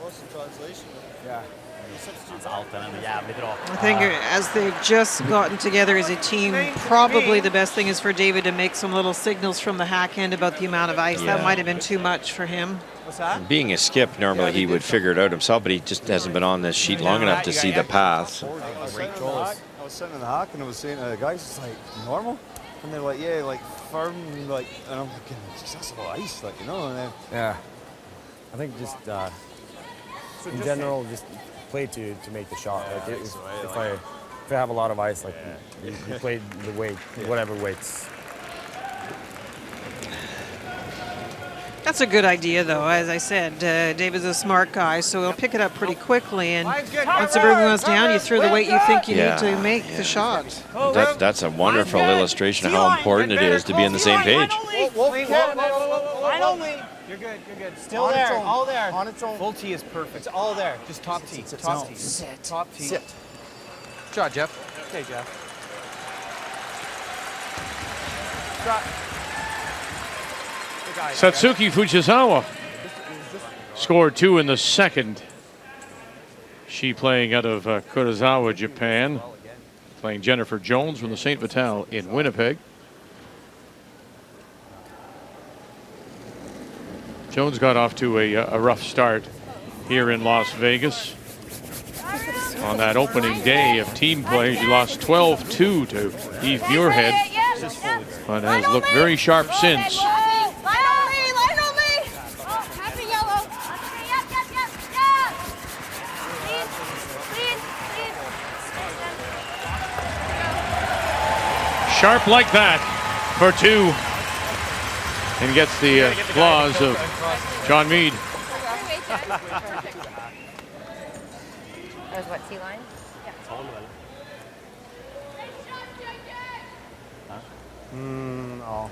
Lost in translation. Yeah. I think as they've just gotten together as a team, probably the best thing is for David to make some little signals from the hack end about the amount of ice. That might have been too much for him. What's that? Being a skip, normally he would figure it out himself, but he just hasn't been on this sheet long enough to see the path. I was sitting in the hack and I was saying to the guys, it's like normal. And they're like, yeah, like firm, like, and I'm thinking, that's a lot of ice, like, you know. And then, Yeah. I think just in general, just play to make the shot. Like if I have a lot of ice, like you play the weight, whatever weights. That's a good idea, though. As I said, David's a smart guy, so he'll pick it up pretty quickly. And once the broom goes down, you throw the weight you think you need to make the shot. That's a wonderful illustration of how important it is to be on the same page. Line only. You're good. You're good. Still there. All there. on its own. Full tee is perfect. It's all there. Just top tee. Top tee. Sit. Top tee. Sit. Good shot, Jeff. Okay, Jeff. Satsuki Fujisawa scored 2 in the second. She playing out of Kurosawa, Japan. Playing Jennifer Jones from the St. Vital in Winnipeg. Jones got off to a rough start here in Las Vegas. On that opening day of team play, she lost 12-2 to Eve Muirhead, but has looked very sharp since. Sharp like that for 2. And gets the claws of John Meade. That was what, T-line? Ja.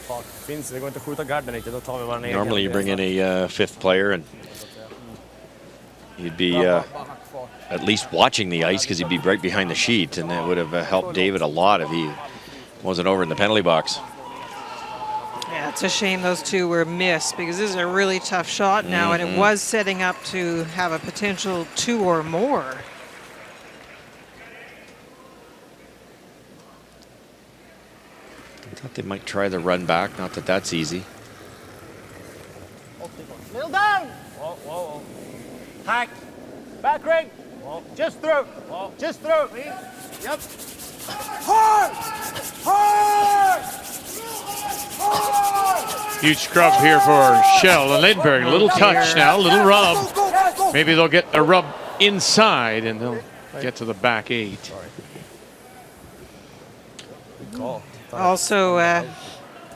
Fuck. Finns det går inte att skjuta garden riktigt, då tar vi vår egen. Normally you bring in a fifth player and you'd be at least watching the ice because he'd be right behind the sheet, and that would have helped David a lot if he wasn't over in the penalty box. Yeah, it's a shame those two were missed because this is a really tough shot now, and it was setting up to have a potential 2 or more. I thought they might try the run back, not that that's easy. Middle down. Whoa, whoa, whoa. Hack. Back ring. Whoa. Just through. Whoa. Just through. Yep. Hard! Hard! Hard! Huge scrub here for Shell and Lindbergh. A little touch now, a little rub. Maybe they'll get a rub inside and they'll get to the back 8. Good call. Also,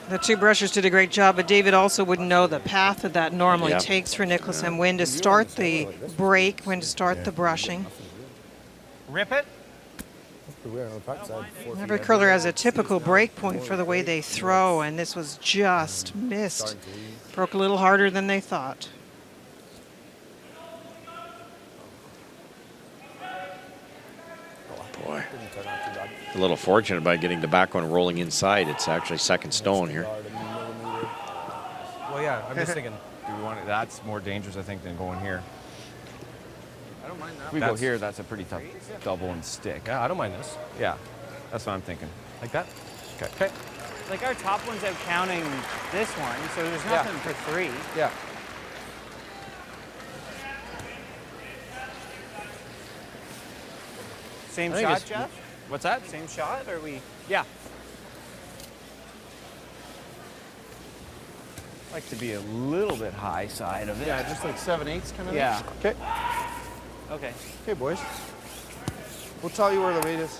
the two brushers did a great job, but David also wouldn't know the path that normally takes for Nicholas and when to start the break, when to start the brushing. Rip it. Every curler has a typical break point for the way they throw, and this was just missed. Broke a little harder than they thought. Boy, a little fortunate by getting the back one rolling inside. It's actually second stone here. Well, yeah, I'm just thinking, do we want it? That's more dangerous, I think, than going here. I don't mind that. If we go here, that's a pretty tough double and stick. Yeah, I don't mind this. Yeah, that's what I'm thinking. Like that? Okay. Okay. Like our top one's out counting this one, so there's nothing for 3. Yeah. Same shot, Jeff? What's that? Same shot, or we? Yeah. Like to be a little bit high side of it. Yeah, just like 7/8 kind of. Yeah. Okay. Okay. Okay, boys. We'll tell you where the weight is.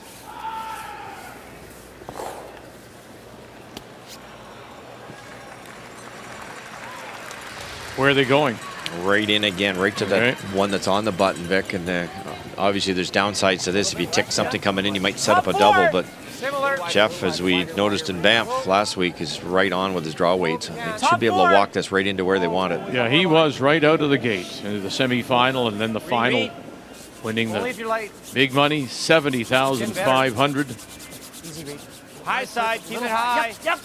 Where are they going? Right in again, right to the one that's on the button, Vic. And obviously there's downsides to this. If you tick something coming in, you might set up a double. But Jeff, as we noticed in Banff last week, is right on with his draw weights. They should be able to walk this right into where they want it. Yeah, he was right out of the gate into the semifinal and then the final winning Only the if you're light. big money, 70,500. Easy reach. High side, keep it high. Yep.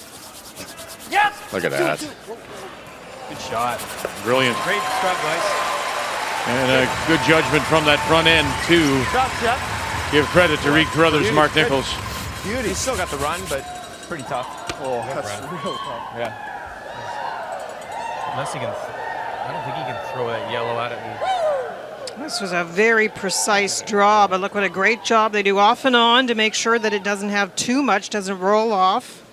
Look at that. Good shot. Brilliant. Great scrub, guys. And a good judgment from that front end, too. Give credit to Reed Carruthers, Mark Nichols. Beauty. He's still got the run, but pretty tough. Oh, that's real tough. Yeah. Unless he can, I don't think he can throw that yellow out at me. This was a very precise draw, but look what a great job they do off and on to make sure that it doesn't have too much, doesn't roll off.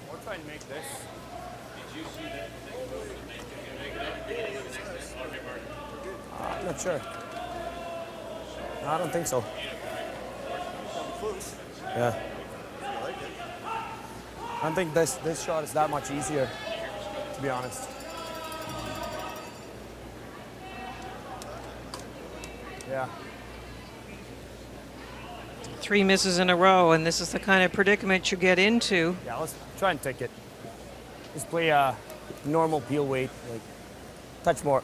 We're trying to make this. I'm not sure. No, I don't think so. Yeah. I don't think this shot is that much easier, to be honest. Yeah. 3 misses in a row, and this is the kind of predicament you get into. Yeah, let's try and take it. Just play a normal peel weight, like touch more.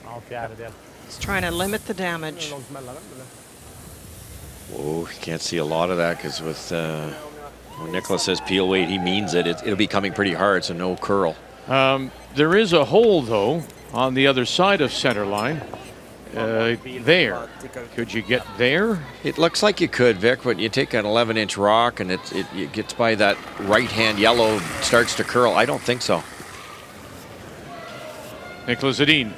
Okay, out of there. It's trying to limit the damage. Whoa, you can't see a lot of that because with when Nicholas says peel weight, he means it. It'll be coming pretty hard, so no curl. There is a hole, though, on the other side of center line. There. Could you get there? It looks like you could, Vic, but you take an 11-inch rock and it gets by that right-hand yellow, starts to curl. I don't think so. Nicholas Edin.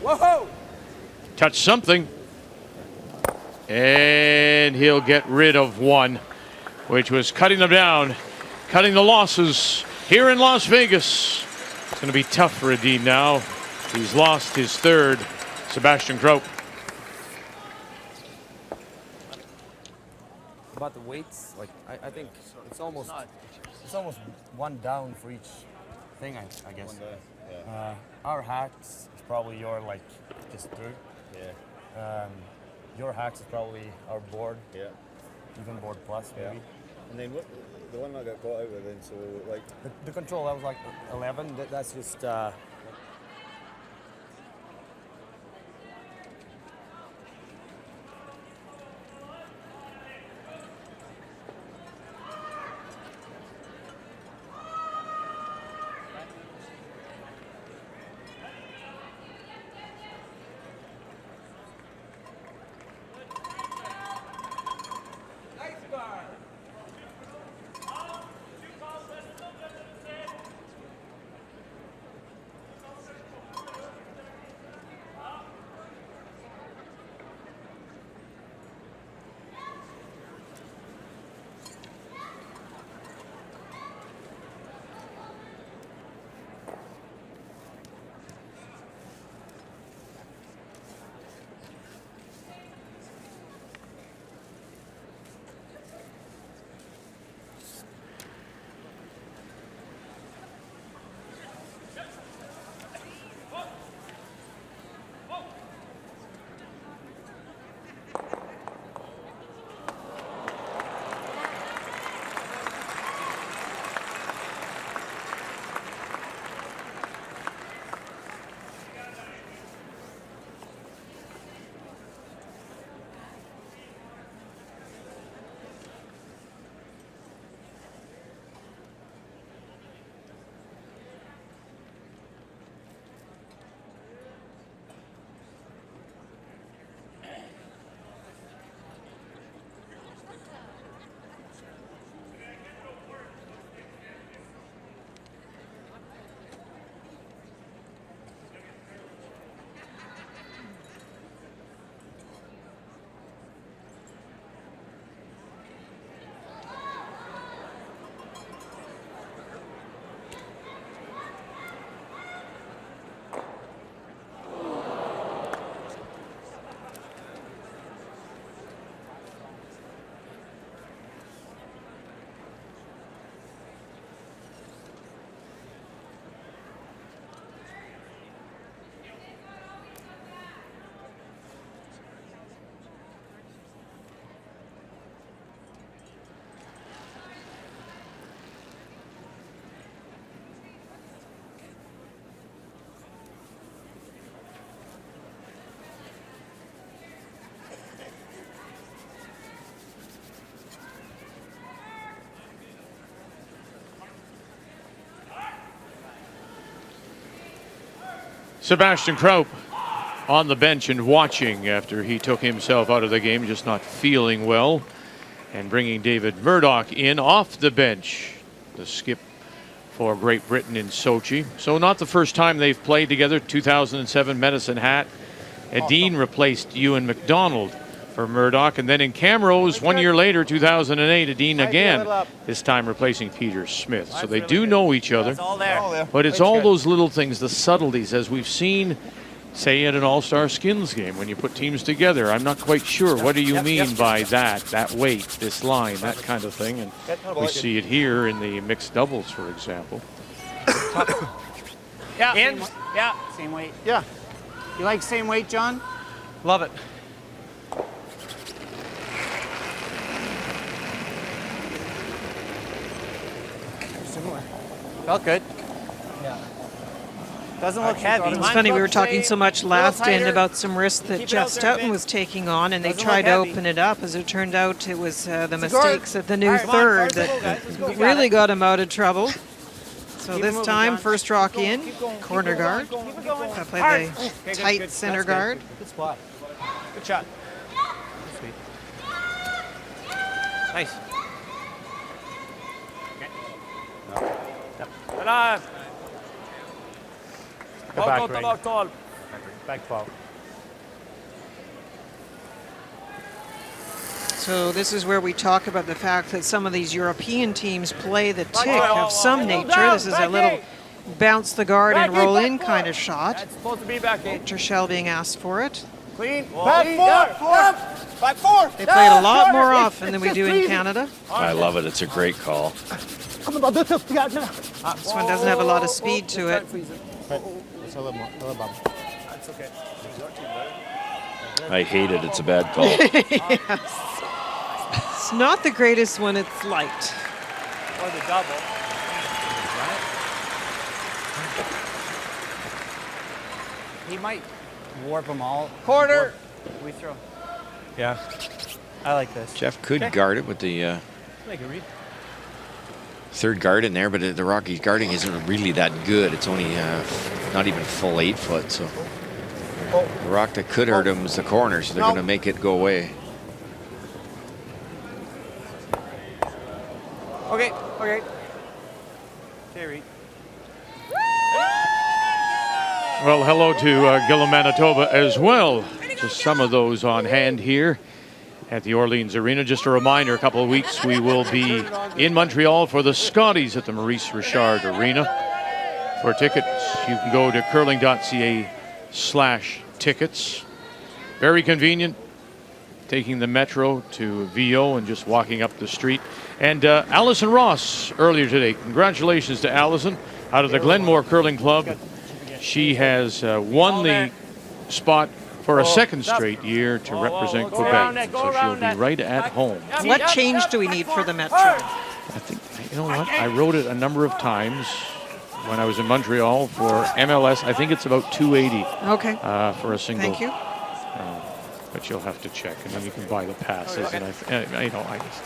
Whoa! Touch something. And he'll get rid of one, which was cutting them down, cutting the losses here in Las Vegas. It's going to be tough for Edin now. He's lost his third. Sebastian Grope. About the weights, like I think it's almost one down for each thing. I guess. One down. Yeah. Our hacks is probably your like just through. Yeah. Your hacks is probably our board. Yeah. Even board plus maybe. And then what? The one I got caught out with then, so like the control that was like 11. That's just. Sebastian Kraup on the bench and watching after he took himself out of the game, just not feeling well. And bringing David Murdoch in off the bench, the skip for Great Britain in Sochi. So not the first time they've played together. 2007 Medicine Hat. Edin replaced Ewan McDonald for Murdoch. And then in Camrose 1 year later, 2008, Edin again, this time replacing Peter Smith. So they do know each other. But it's all those little things, the subtleties, as we've seen, say, at an All-Star Skins game, when you put teams together. I'm not quite sure. What do you mean by that weight, this line, that kind of thing? And we see it here in the mixed doubles, for example. Yeah. Same weight. Yeah. You like same weight, John? Love it. Similar. Felt good. Yeah. Doesn't look heavy. It's funny, we were talking so much last end about some risk that Jeff Stoughton was taking on, and they tried to open it up. As it turned out, it was the mistakes at the new third that really got him out of trouble. So this time, first rock in, corner guard. I play the tight center guard. Good spot. Good shot. Sweet. Nice. Back foul. So this is where we talk about the fact that some of these European teams play the tick of some nature. This is a little bounce the guard and roll in kind of shot. Supposed to be back eight. Tershell being asked for it. Clean. Back four. Back four. They play it a lot more often than we do in Canada. I love it. It's a great call. This one doesn't have a lot of speed to it. That's okay. I hate it. It's a bad call. Yes. It's not the greatest when it's light. Or the double. He might warp them all. Quarter. We throw. Yeah. I like this. Jeff could guard it with the Make a read. third guard in there, but the Rockies guarding isn't really that good. It's only not even full 8 foot. So the rock that could hurt him is the corner, so they're going to make it go away. Okay. Okay. Terry. Well, hello to Gillum, Manitoba as well. Just some of those on hand here at the Orleans Arena. Just a reminder, a couple of weeks we will be in Montreal for the Scotties at the Maurice Richard Arena. For tickets, you can go to curling.ca/tickets. Very convenient, taking the metro to VO and just walking up the street. And Allison Ross earlier today. Congratulations to Allison out of the Glenmore Curling Club. She has won the spot for a second straight year to represent Quebec. So she'll be right at home. What change do we need for the Metro? I think, you know what? I wrote it a number of times when I was in Montreal for MLS. I think it's about 280 for a single. Thank you. But you'll have to check, and then you can buy the passes. And I just.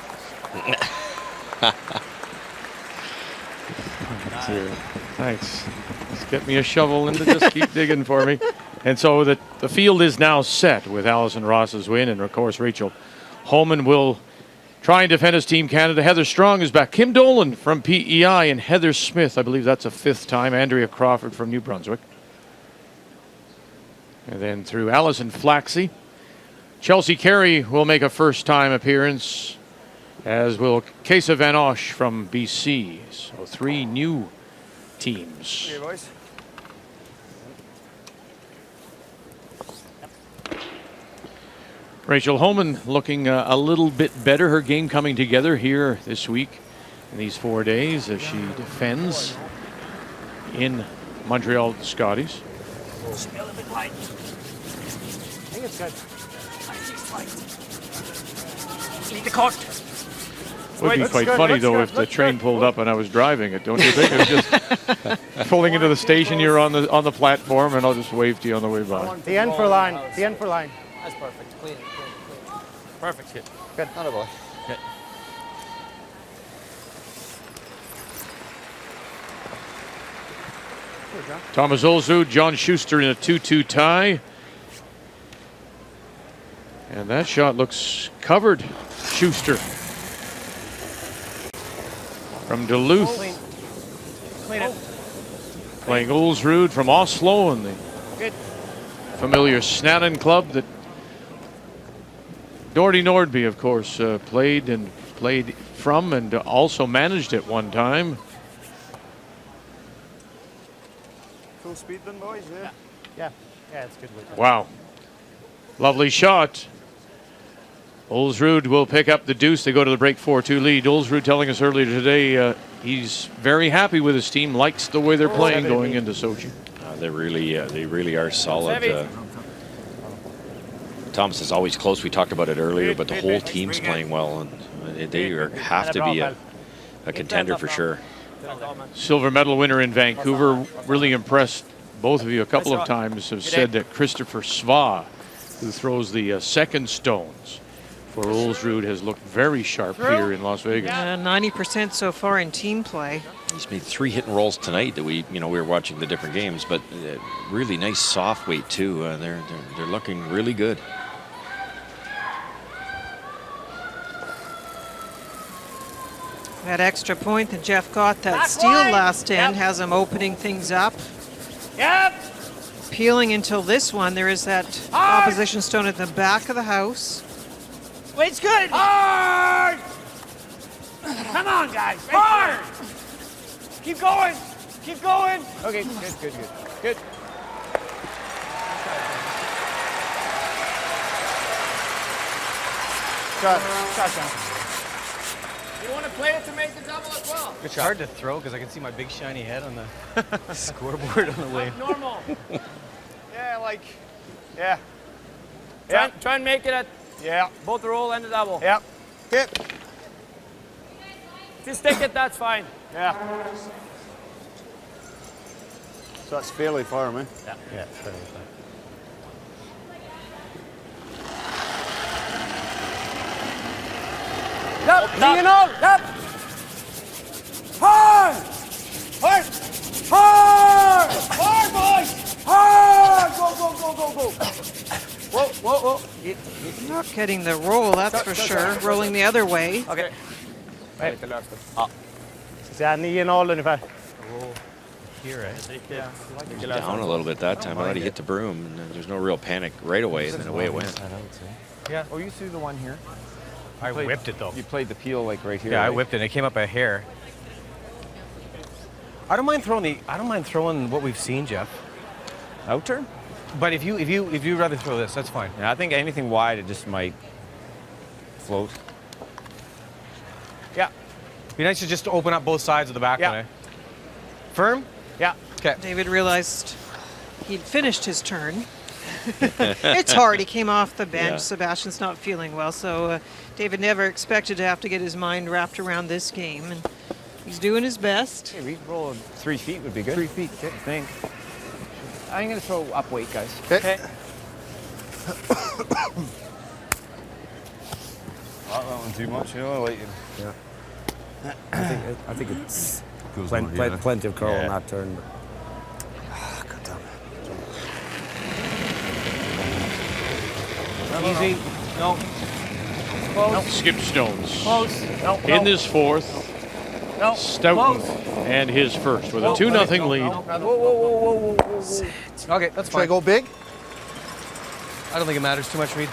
Thanks. Just get me a shovel and just keep digging for me. And so the field is now set with Allison Ross's win, and of course Rachel Holman will try and defend his Team Canada. Heather Strong is back. Kim Dolan from PEI and Heather Smith, I believe that's a 5th time. Andrea Crawford from New Brunswick. And then through Allison Flaxey. Chelsea Carey will make a first-time appearance, as will Kesa Van Osh from BC. So 3 new teams. Here, boys. Rachel Holman looking a little bit better. Her game coming together here this week in these 4 days as she defends in Montreal Scotties. Smell a bit light. I think it's good. Need the court. Would be quite funny though if the train pulled up and I was driving it, don't you think? It was just pulling into the station. You're on the platform, and I'll just wave to you on the way by. The end for line. The end for line. That's perfect. Clean. Perfect. Good. Good. Not a ball. Good. Thomas Olsrud, John Schuster in a 2-2 tie. And that shot looks covered. Schuster from Duluth. Clean it. Playing Olsrud from Oslo and the Good. familiar Snannon club that Doherty Nordby, of course, played from and also managed at one time. Full speed then, boys, yeah. Yeah, it's good. Wow. Lovely shot. Olsrud will pick up the deuce. They go to the break 4-2 lead. Olsrud telling us earlier today he's very happy with his team, likes the way they're playing going into Sochi. They really are solid. Thomas is always close. We talked about it earlier, but the whole team's playing well, and they have to be a contender for sure. Silver medal winner in Vancouver. Really impressed. Both of you a couple of times have said that Christopher Sva, who throws the second stones for Olsrud, has looked very sharp here in Las Vegas. 90% so far in team play. He's made 3 hit and rolls tonight that we were watching the different games, but really nice soft weight too. They're looking really good. That extra point that Jeff got, that steal last end, has him opening things up. Yep. Peeling until this one. There is that opposition stone at the back of the house. Weight's good. Hard. Come on, guys. Hard. Keep going. Keep going. Okay, good. Shot. You want to play it to make the double as well? It's hard to throw because I can see my big shiny head on the scoreboard on the way. Normal. Yeah. Try and make it at both the roll and the double. Yep. Good. If you stick it, that's fine. Yeah. So that's fairly far, man. Yeah. Yep. You know. Yep. Hard. Hard. Hard. Hard, boys. Hard. Go. Whoa. Not getting the roll, that's for sure. Rolling the other way. Okay. Så 9-0 ungefär. Here, He's down a little bit that time. I thought he hit the broom, and there's no real panic right away, and then away it went. Yeah. Oh, you threw the one here? I whipped it though. You played the peel like right here. Yeah, right? I whipped it. It came up a hair. I don't mind throwing what we've seen, Jeff. Outer? But if you rather throw this, that's fine. Yeah, I think anything wide, it just might float. Yeah. Be nice to just open up both sides of the back one, eh? Firm? Yeah. Okay. David realized he'd finished his turn. It's hard. He came off the bench. Yeah. Sebastian's not feeling well, so David never expected to have to get his mind wrapped around this game, and he's doing his best. Hey, roll 3 feet would be good. 3 feet. I think. I'm going to throw up weight, guys. Okay. Not that one too much, like Yeah. I think it's plenty of curl on that turn. God damn it. Easy. No. Close. Skip stones. Close. No. In this fourth, No. Stoughton Close. and his first with a 2-0 lead. Whoa. Okay, that's Should I fine. go big? I don't think it matters too much, Reed.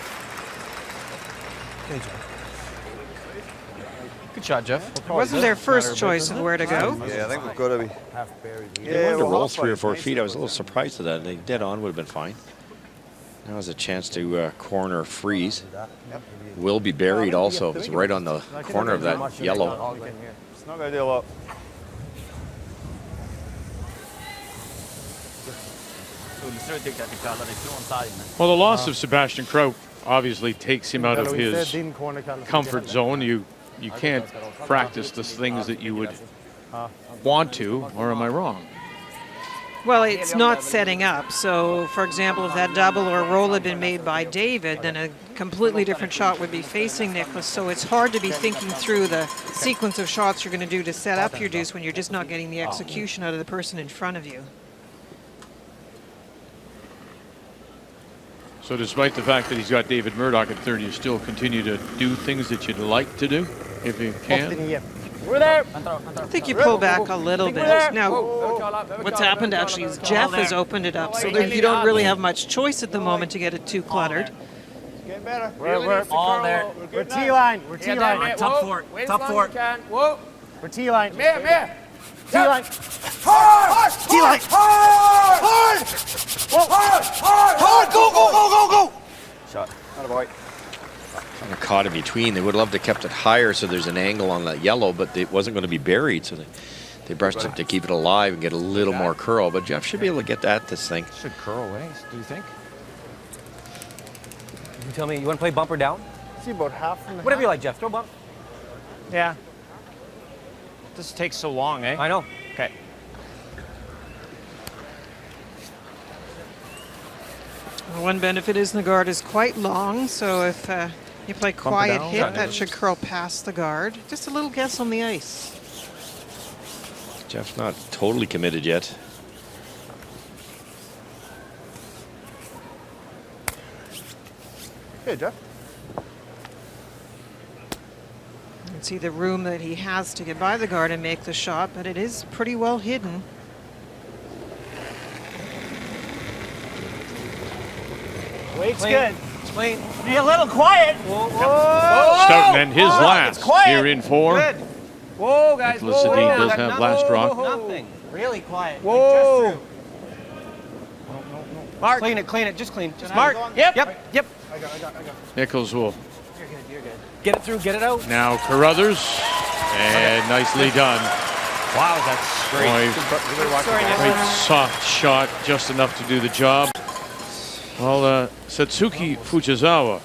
Good shot, Jeff. It wasn't their first choice of where to go. Yeah, I think we've got to be. Half buried. They wanted to roll 3 or 4 feet. I was a little surprised at that. They dead on would have been fine. Now was a chance to corner freeze. Will be buried also. It's right on the corner of that yellow. It's not going to do a lot. Well, the loss of Sebastian Kraut obviously takes him out of his comfort zone. You can't practice the things that you would want to, or am I wrong? Well, it's not setting up. So, for example, if that double or roll had been made by David, then a completely different shot would be facing Nicholas. So it's hard to be thinking through the sequence of shots you're going to do to set up your deuce when you're just not getting the execution out of the person in front of you. So despite the fact that he's got David Murdoch at third, you still continue to do things that you'd like to do, if you can? We're there. I think you pull back a little bit. Now, what's happened actually is Jeff has opened it up, so that you don't really have much choice at the moment to get it too cluttered. Getting better. We're all there. We're T-line. We're T-line. Top four. Top four. We're T-line. T-line. Hard! T-line. Hard! Hard! Go, go, go, go, go! Shot. Attaboy. Kind of caught in between. They would have loved to kept it higher so there's an angle on that yellow, but it wasn't going to be buried, so they brushed it to keep it alive and get a little more curl. But Jeff should be able to get at this thing. Should curl away, do you think? You tell me, you want to play bumper down? See about half from the Whatever you like, Jeff. Throw bump. Yeah. This takes so long, eh? I know. Okay. One benefit is the guard is quite long, so if you play quiet down. hit, that should curl past the guard. Just a little guess on the ice. Jeff's not totally committed yet. Hey, Jeff. You can see the room that he has to get by the guard and make the shot, but it is pretty well hidden. Wait's Clean. good. Clean. Be a little quiet. Stoughton and his last quiet. here in 4. Good. Whoa, guys. Nicholas Sedin does have last draw. Nothing. Really quiet. Whoa. Like, just through. Mark. Clean it, clean it. Just clean. Just Mark. Mark. Yep. Yep. Nichols will You're good. You're good. Get it through, get it out. now Carruthers. And nicely done. Wow, that's great. Boy, great soft shot, just enough to do the job. Well, Satsuki Fujisawa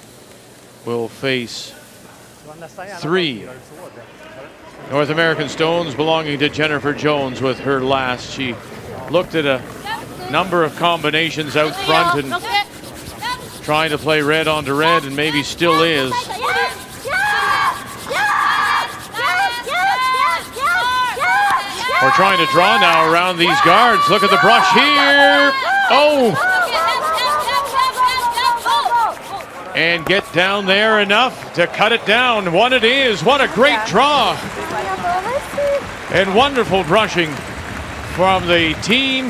will face 3 North American stones belonging to Jennifer Jones with her last. She looked at a number of combinations out front and trying to play red onto red, and maybe still is. We're trying to draw now around these guards. Look at the brush here. Oh! And get down there enough to cut it down. One it is. What a great draw. And wonderful brushing from the team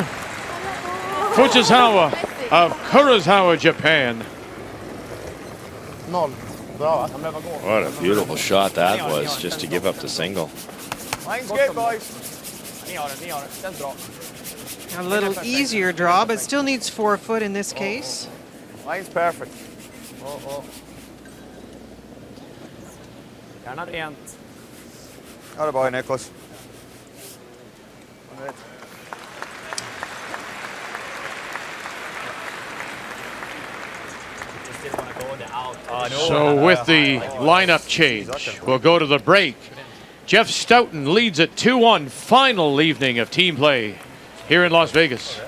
Fujisawa of Kurosawa, Japan. What a beautiful shot that was, just to give up the single. Line's good, boys. A little easier draw, but still needs 4 foot in this case. Line's perfect. Gärna rent. Attaboy, Nicholas. Just didn't want to go in the out. So with the lineup change, we'll go to the break. Jeff Stoughton leads at 2-1. Final evening of team play here in Las Vegas.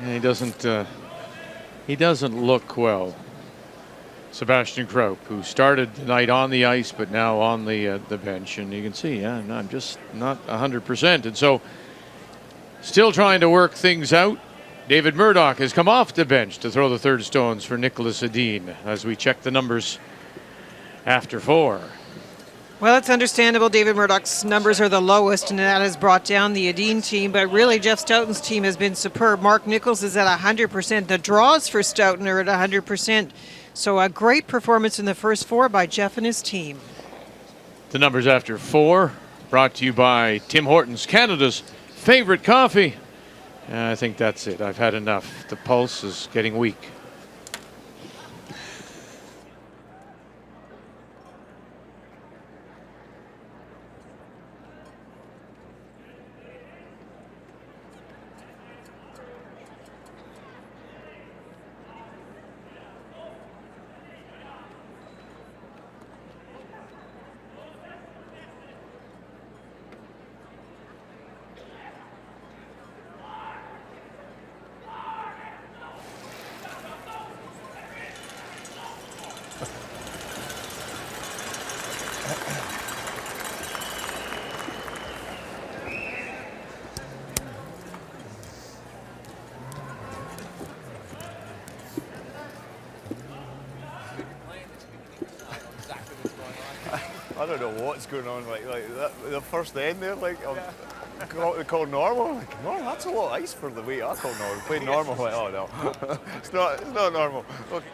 Yeah, he doesn't look well. Sebastian Krupp, who started the night on the ice, but now on the bench, and you can see, yeah, no, I'm just not 100%, and so still trying to work things out. David Murdoch has come off the bench to throw the third stones for Nicholas Edin as we check the numbers after 4. Well, it's understandable. David Murdoch's numbers are the lowest, and that has brought down the Edin team. But really, Jeff Stoughton's team has been superb. Mark Nichols is at 100%. The draws for Stoughton are at 100%. So a great performance in the first 4 by Jeff and his team. The numbers after 4, brought to you by Tim Hortons, Canada's favorite coffee. I think that's it. I've had enough. The pulse is getting weak. I don't know what's going on. Like that, the first end there, like they call normal. Like, no, that's a lot of ice for the way I call normal. Play normal. Like, oh no, it's not normal. Okay.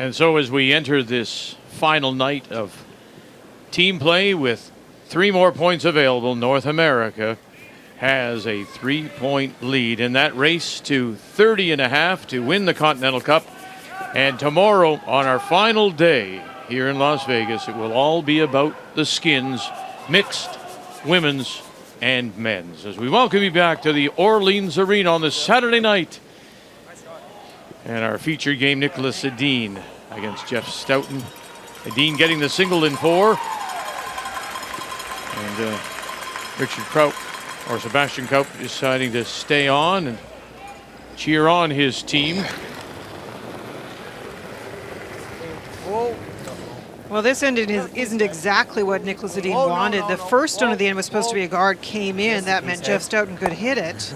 And so as we enter this final night of team play with 3 more points available, North America has a 3-point lead in that race to 30.5 to win the Continental Cup. And tomorrow on our final day here in Las Vegas, it will all be about the skins, mixed, women's, and men's. As we welcome you back to the Orleans Arena on this Saturday night. And our featured game, Nicholas Edin against Jeff Stoughton. Edin getting the single in 4. And Richard Kraut, or Sebastian Kraut, deciding to stay on and cheer on his team. Well, this end isn't exactly what Nicholas Edin wanted. The first stone at the end was supposed to be a guard, came in. That meant Jeff Stoughton could hit it.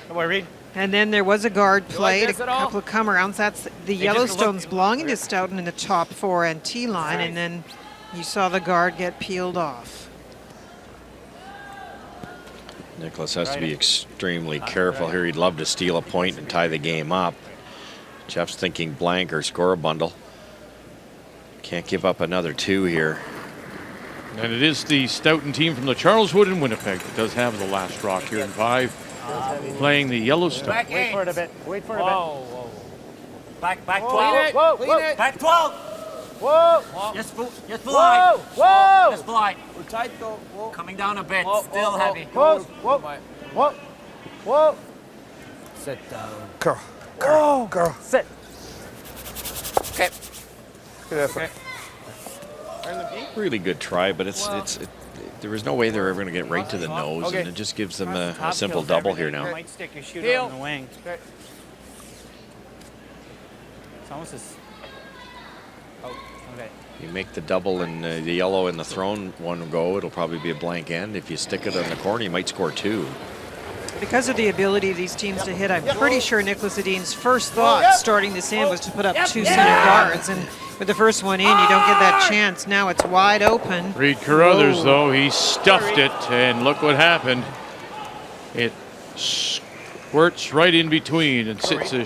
Come on, Reed. And then there was a guard played, a couple of come arounds. That's the yellow stones belonging to Stoughton in the top 4 and T line, and then you saw the guard get peeled off. Nicholas has to be extremely careful here. He'd love to steal a point and tie the game up. Jeff's thinking blank or score a bundle. Can't give up another 2 here. And it is the Stoughton team from the Charleswood in Winnipeg that does have the last rock here in 5. Playing the Yellowstone. Wait for it a bit. Wait for it a bit. Whoa. Back 12. Whoa, whoa. Back 12. Whoa. Just blind. Whoa. Just blind. We're tight though. Whoa. Coming down a bit. Whoa, Still whoa, heavy. Whoa. Whoa. Whoa. Whoa. Sit down. Girl. Sit. Okay. Good effort. Really good try, but there was no way they were ever going to get right to the nose, and it just gives them a simple double here now. Might stick your shooter on the wing. Okay. It's almost as. Oh, okay. You make the double and the yellow and the thrown one go, it'll probably be a blank end. If you stick it on the corner, you might score 2. Because of the ability of these teams to hit, I'm pretty sure Nicholas Edin's first thought starting this in was to put up 2 center guards, and with the first one in, you don't get that chance. Now it's wide open. Reed Carruthers, though, he stuffed it, and look what happened. It squirts right in between and sits a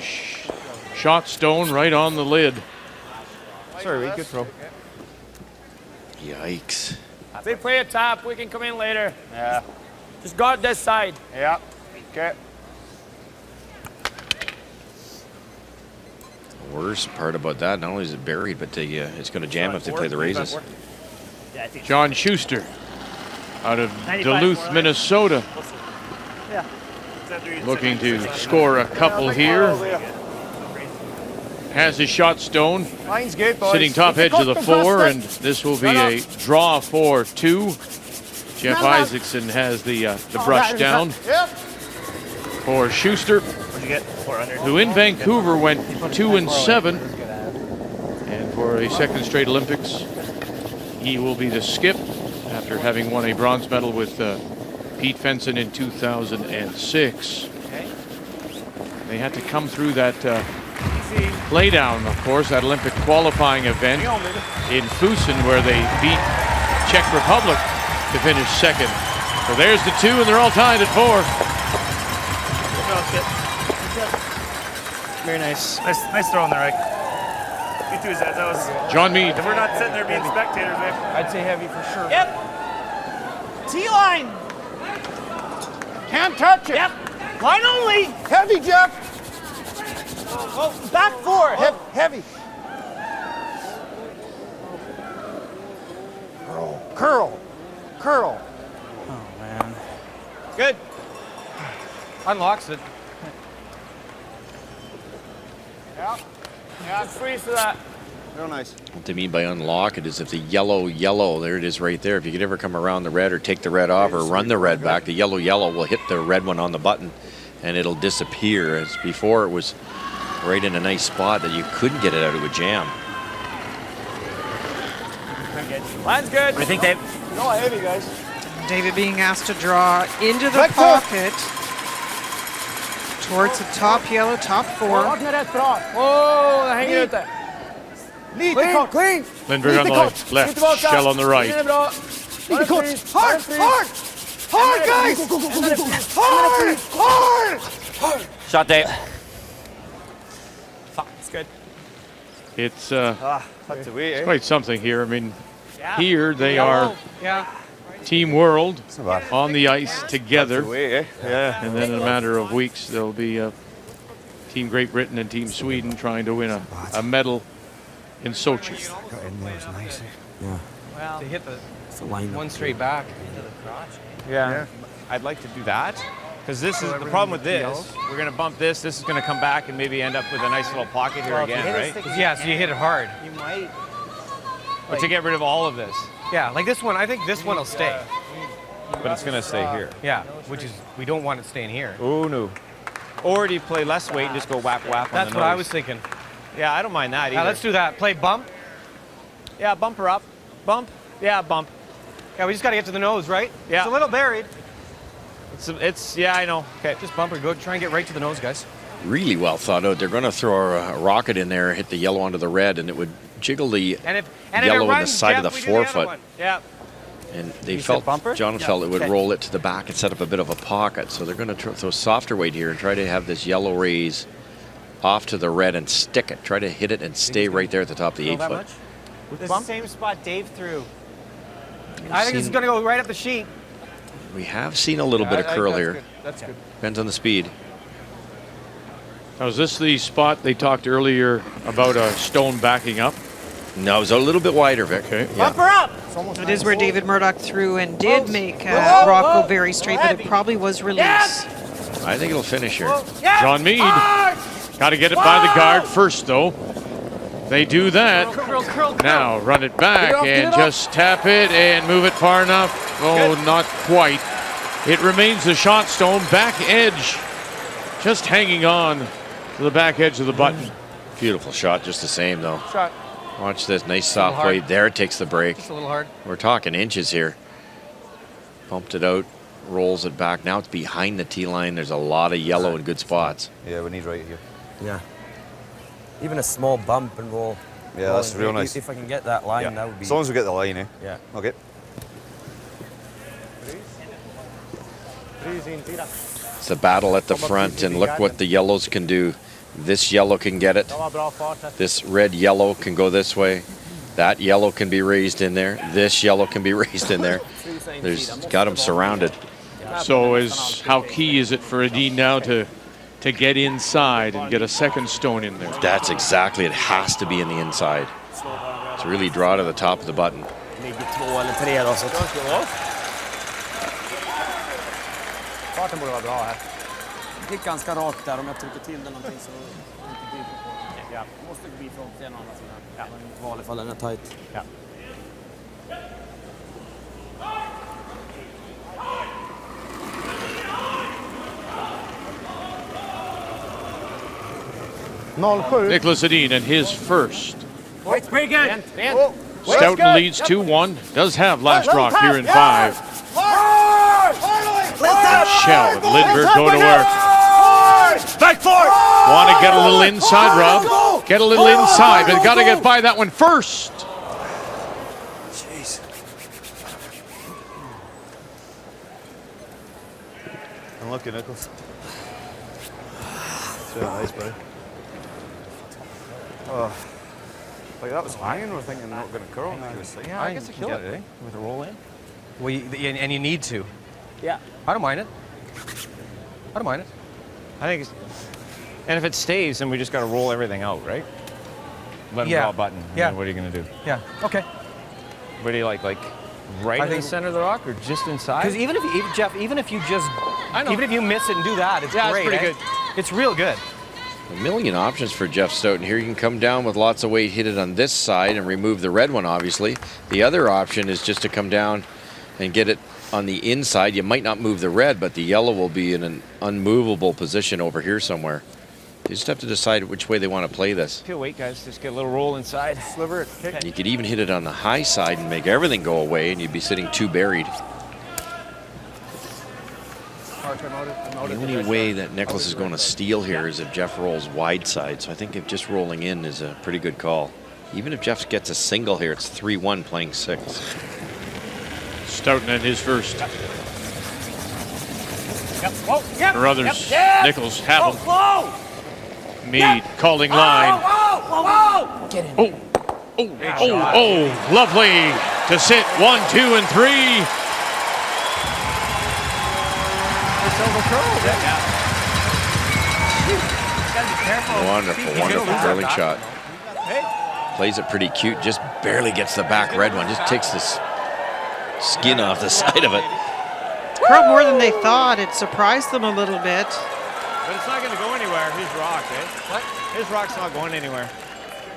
shot stone right on the lid. Sorry, Reed. Good throw. Yikes. They play a top. We can come in later. Yeah. Just guard this side. Yeah. Okay. The worst part about that, not only is it buried, but it's going to jam if they play the raises. John Schuster out of Duluth, Minnesota. Looking to score a couple here. Has his shot stone. Line's good, boys. Sitting top edge of the 4, and this will be a draw for 2. Jeff Isaacson has the brush down for Schuster, who in Vancouver went 2-7, and for a second straight Olympics, he will be the skip after having won a bronze medal with Pete Fenson in 2006. They had to come through that play down, of course, that Olympic qualifying event in Fusen, where they beat Czech Republic to finish second. So there's the 2, and they're all tied at 4. Very nice. Nice throw on the right. You too, Zed. That was. John Meade. We're not sitting there being spectators, man. I'd say heavy for sure. Yep. T-line. Can't touch it. Yep. Line only. Heavy, Jeff. Oh, back 4. Heavy. Curl. Oh, man. Good. Unlocks it. Yeah, freeze for that. Real nice. What they mean by unlock it is if the yellow, there it is right there. If you could ever come around the red or take the red off or run the red back, the yellow will hit the red one on the button and it'll disappear. As before it was right in a nice spot that you couldn't get it out of a jam. Line's good. What do you think, Dave? No, heavy, guys. David being asked to draw into the pocket towards the top yellow, top 4. Oh, hang it out there. Clean. Lindbergh on the left, Shell on the right. Hard, guys. Hard. Shot, Dave. Fuck, it's good. It's That's the way, it's eh? quite something here. I mean, here they are Team World on the ice together. That's the way, eh? Yeah. And then in a matter of weeks, there'll be Team Great Britain and Team Sweden trying to win a medal in Sochi. Got in there, it was nice. Yeah. Well, to hit the line one straight back. Yeah. I'd like to do that. Because this is the problem with this. We're going to bump this. This is going to come back and maybe end up with a nice little pocket here again, right? Yeah, so you hit it hard. You might. But to get rid of all of this. Yeah, like this one, I think this one will stay. But it's going to stay here. Yeah, which is, we don't want it staying here. Oh, no. Or do you play less weight and just go whap on the nose? That's what I was thinking. Yeah, I don't mind that either. Let's do that. Play bump. Yeah, bump her up. Bump. Yeah, bump. Yeah, we just got to get to the nose, right? Yeah. It's a little buried. It's yeah, I know. Okay. Just bump her. Go try and get right to the nose, guys. Really well thought out. They're going to throw a rocket in there, hit the yellow onto the red, and it would jiggle the yellow on the side of the forefoot. Yeah. And they felt, John felt it would roll it to the back and set up a bit of a pocket. So they're going to throw softer weight here and try to have this yellow raise off to the red and stick it. Try to hit it and stay right there at the top of the 8 foot. This is the same spot Dave threw. I think this is going to go right up the sheet. We have seen a little bit of curl here. Good. That's good. Depends on the speed. Now, is this the spot they talked earlier about a stone backing up? No, it was a little bit wider, Vic. Okay. Bump her up! It is where David Murdoch threw and did make Rock go very straight, but it probably was release. I think it'll finish here. John Meade. Got to get it by the guard first, though. They do that. Now run it back and just tap it and move it far enough. Oh, not quite. It remains the shot stone, back edge. Just hanging on to the back edge of the button. Beautiful shot, just the same, though. Shot. Watch this, nice soft weight. There it takes the break. Just a little hard. We're talking inches here. Bumped it out, rolls it back. Now it's behind the tee line. There's a lot of yellow in good spots. Yeah, we need right here. Yeah. Even a small bump and roll. Yeah, that's real nice. If I can get that line, that would be... As long as we get the line, eh? Yeah. Okay. It's a battle at the front, and look what the yellows can do. This yellow can get it. This red yellow can go this way. That yellow can be raised in there. This yellow can be raised in there. There's got them surrounded. So how key is it for Adine now to get inside and get a second stone in there? That's exactly, it has to be in the inside. To really draw to the top of the button. Farten borde vara bra här. Det gick ganska rakt där. Om jag trycker till den någonting så... Ja. Måste bli från den andra sidan. Ja. Men inte vanligt fall den är tight. Ja. Nicholas Adine and his first. Pretty good. Stoughton leads 2-1. Does have last rock here in 5. Shell and Lindbergh go to work. Back forward. Want to get a little inside, Rob. Get a little inside, but got to get by that one first. Jeez. Unlucky, Nicholas. It's really nice, buddy. Oh. Like that was hanging, we're thinking not going to curl. Yeah, I guess I can get it, eh? With a roll in. Well, and you need to. Yeah. I don't mind it. I don't mind it. I think it's, and if it stays, then we just got to roll everything out, right? Let them draw a button. Yeah. What are you going to do? Yeah. Okay. What do you like right in the center of the rock or just inside? Because even if you just, even if you miss it and do that, it's yeah, great. It's pretty good. It's real good. A million options for Jeff Stoughton here. You can come down with lots of weight, hit it on this side and remove the red one, obviously. The other option is just to come down and get it on the inside. You might not move the red, but the yellow will be in an unmovable position over here somewhere. You just have to decide which way they want to play this. Feel weight, guys. Just get a little roll inside. Sliver it. Kick. You could even hit it on the high side and make everything go away, and you'd be sitting too buried. The only way that Nicholas is going to steal here is if Jeff rolls wide side. So I think if just rolling in is a pretty good call. Even if Jeff gets a single here, it's 3-1 playing 6. Stoughton and his first. Yep. Whoa, yep. For others, Yep. Nichols have them. Meade calling line. Get in. Oh, lovely to sit 1, 2, and 3. Wonderful curling shot. Plays it pretty cute, just barely gets the back red one, just takes this skin off the side of it. Curled more than they thought. It surprised them a little bit. But it's not going to go anywhere, his rock, eh? What? His rock's not going anywhere.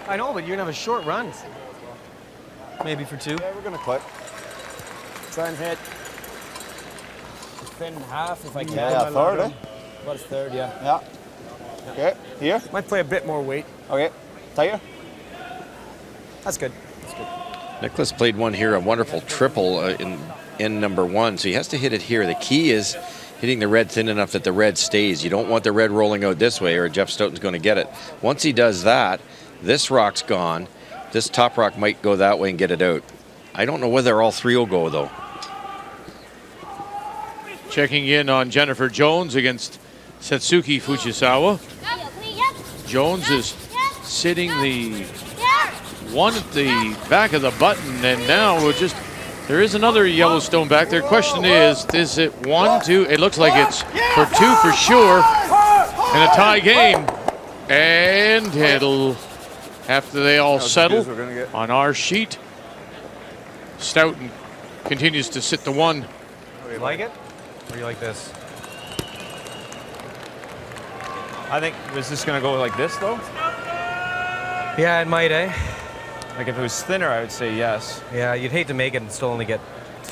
I know, but you're going to have a short run. Maybe for 2. Yeah, we're going to click. Try and hit. Thin half if I can. Yeah, third, eh? About a third, yeah. Yeah. Okay, here. Might play a bit more weight. Okay, tighter. That's good. Nicholas played one here, a wonderful triple in number 1, so he has to hit it here. The key is hitting the red thin enough that the red stays. You don't want the red rolling out this way or Jeff Stoughton's going to get it. Once he does that, this rock's gone. This top rock might go that way and get it out. I don't know whether all 3 will go, though. Checking in on Jennifer Jones against Setsuki Fujisawa. Jones is sitting the one at the back of the button, and now there is another Yellowstone back there. Question is it 1, 2? It looks like it's for 2 for sure in a tie game. And it'll, after they all settle on our sheet, Stoughton continues to sit the 1. You like it? Or you like this? I think, is this going to go like this, though? Yeah, it might, eh? Like if it was thinner, I would say yes. Yeah, you'd hate to make it and still only get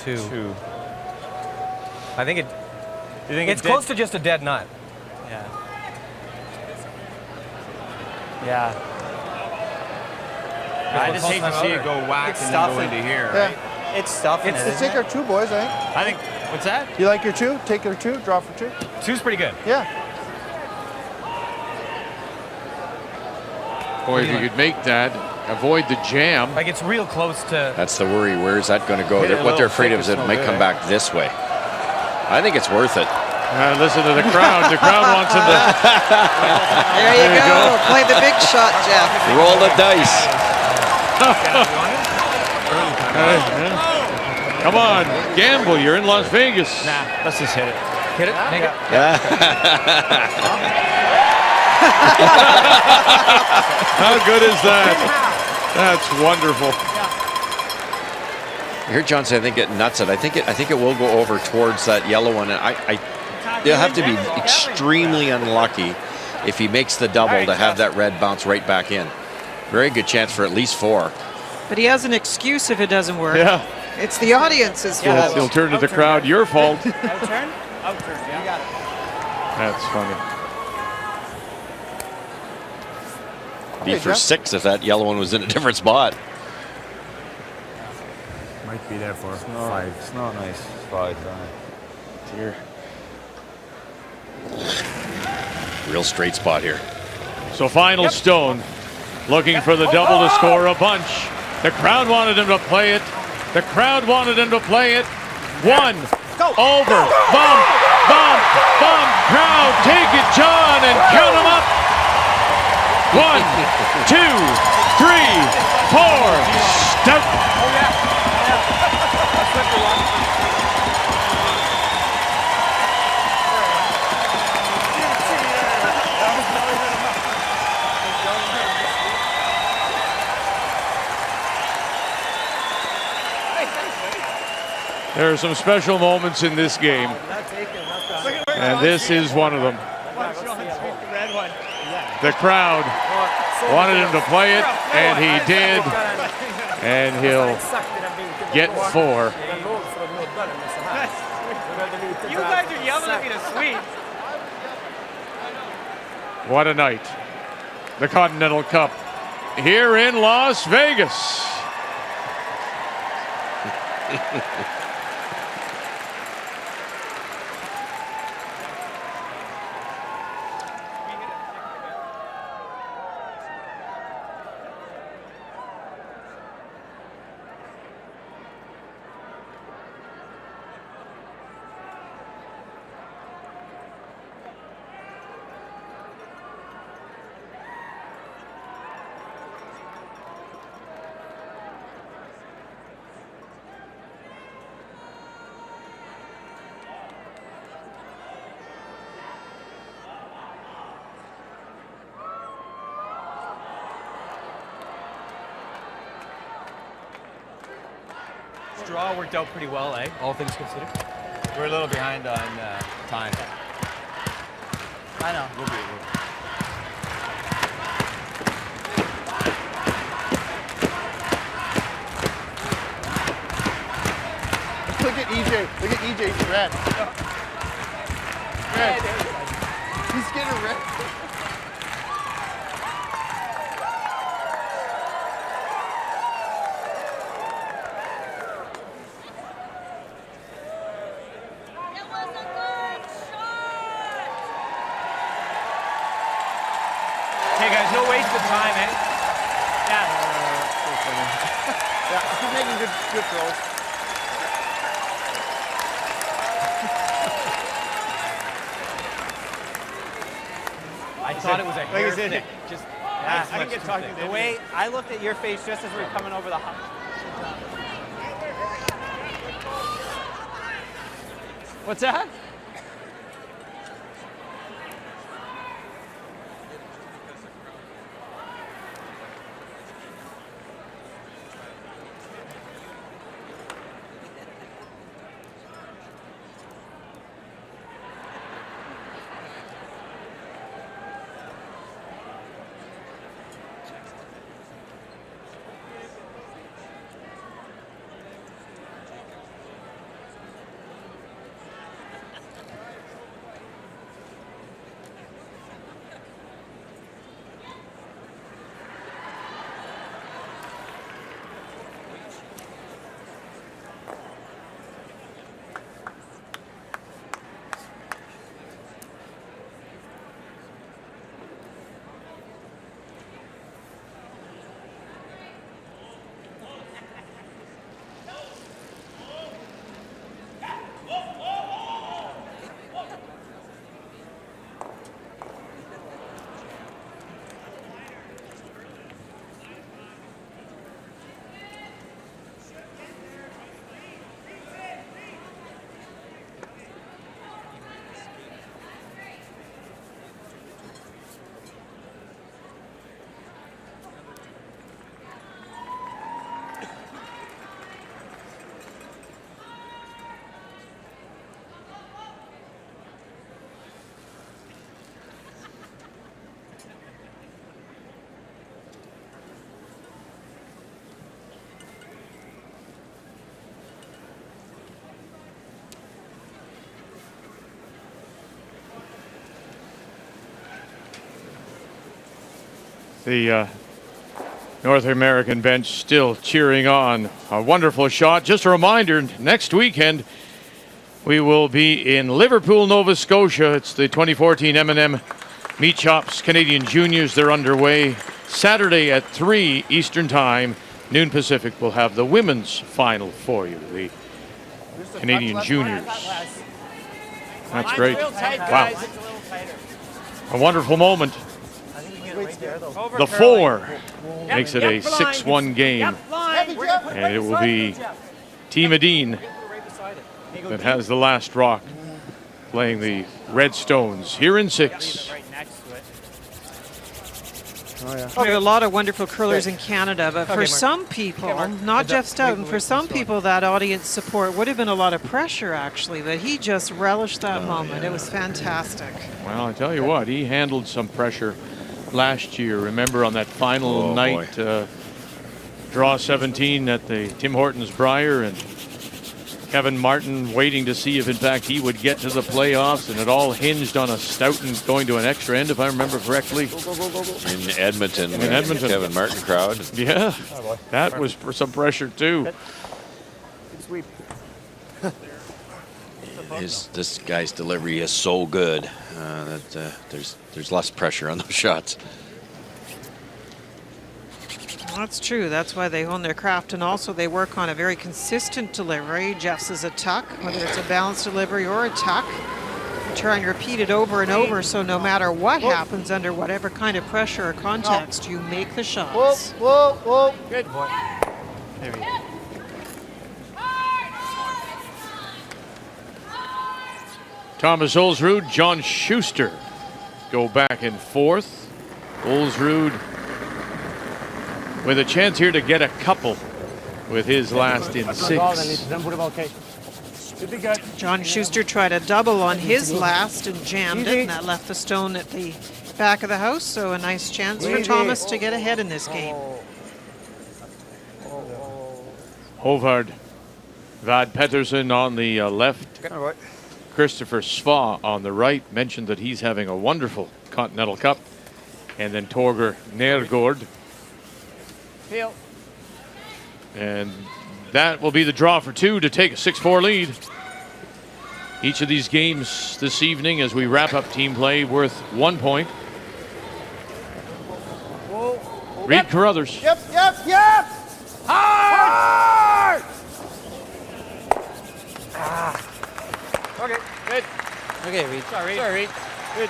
2. I think it's close to just a dead nut. Yeah. Yeah. I just hate to see it go whack and then go into here, right? It's stuffing it, Take our 2, boys, I think. I think, what's that? You like your 2? Take your 2, draw for 2. 2's pretty good. Yeah. Boy, if you could make that, avoid the jam. Like it's real close to. That's the worry. Where is that going to go? What they're afraid of is it might come back this way. I think it's worth it. Listen to the crowd. The crowd wants him to. There you go. Play the big shot, Jeff. Roll the dice. Come on, gamble. You're in Las Vegas. Nah, let's just hit it. Hit it? Make it. How good is that? That's wonderful. Here, Johnson, I think it nuts it. I think it will go over towards that yellow one. And they'll have to be extremely unlucky if he makes the double to have that red bounce right back in. Very good chance for at least 4. But he has an excuse if it doesn't work. Yeah. It's the audience's fault. He'll turn to the crowd. Your fault. Outturn? Outturn, yeah. You got it. That's funny. Be for 6 if that yellow one was in a different spot. Might be there for 5. It's not nice. It's 5. Here. Real straight spot here. So final stone, looking for the double to score a bunch. The crowd wanted him to play it. The crowd wanted him to play it. 1, over, bump, bump, bump. Crowd, take it, John, and count them up. 1, 2, 3, 4. Stoughton. There are some special moments in this game, and this is one of them. The crowd wanted him to play it, and he did, and he'll get 4. You guys are yelling at me to sweep. What a night. The Continental Cup here in Las Vegas. draw worked out pretty well, eh? All things considered. We're a little behind on time. I know. We'll be. Look at EJ. Look at EJ's red. Red. He's getting red. Hey guys, no waste of time, eh? Yeah. Yeah, he's making good throws. I thought it was a hair thick. Just Yeah, I didn't get talking the way I looked at your face just as we were coming over the hump. What's that? The North American bench still cheering on. A wonderful shot. Just a reminder, next weekend we will be in Liverpool, Nova Scotia. It's the 2014 M&M Meat Chops Canadian Juniors. They're underway. Saturday at 3 Eastern Time, noon Pacific, we'll have the women's final for you. The Canadian Juniors. That's great. Wow. A wonderful moment. The 4 makes it a 6-1 game. And it will be Team Edine that has the last rock, playing the Redstones here in 6. We have a lot of wonderful curlers in Canada, but for some people, not Jeff Stoughton, for some people that audience support would have been a lot of pressure actually, but he just relished that moment. It was fantastic. Well, I tell you what, he handled some pressure last year. Remember on that final night, draw 17 at the Tim Hortons Brier, and Kevin Martin waiting to see if in fact he would get to the playoffs, and it all hinged on a Stoughton going to an extra end, if I remember correctly. In Edmonton. Kevin Martin crowd. Yeah, that was for some pressure too. This guy's delivery is so good that there's less pressure on those shots. That's true. That's why they hone their craft, and also they work on a very consistent delivery. Jeff's is a tuck, whether it's a balanced delivery or a tuck. You try and repeat it over and over, so no matter what happens under whatever kind of pressure or context, you make the shots. Whoa, whoa, whoa. Good boy. There we go. Thomas Olsrud, John Schuster go back and forth. Olsrud with a chance here to get a couple with his last in 6. Then put it okay. Should be good. John Schuster tried a double on his last and jammed it, and that left the stone at the back of the house. So a nice chance for Thomas to get ahead in this game. Hovard Vad Pettersson on the left. Christopher Sva on the right. Mentioned that he's having a wonderful Continental Cup. And then Torger Nergård. And that will be the draw for 2 to take a 6-4 lead. Each of these games this evening as we wrap up team play worth 1 point. Reed Carruthers. Yep. Hard! Okay, good. Okay, Reed. Sorry, Reed. Good.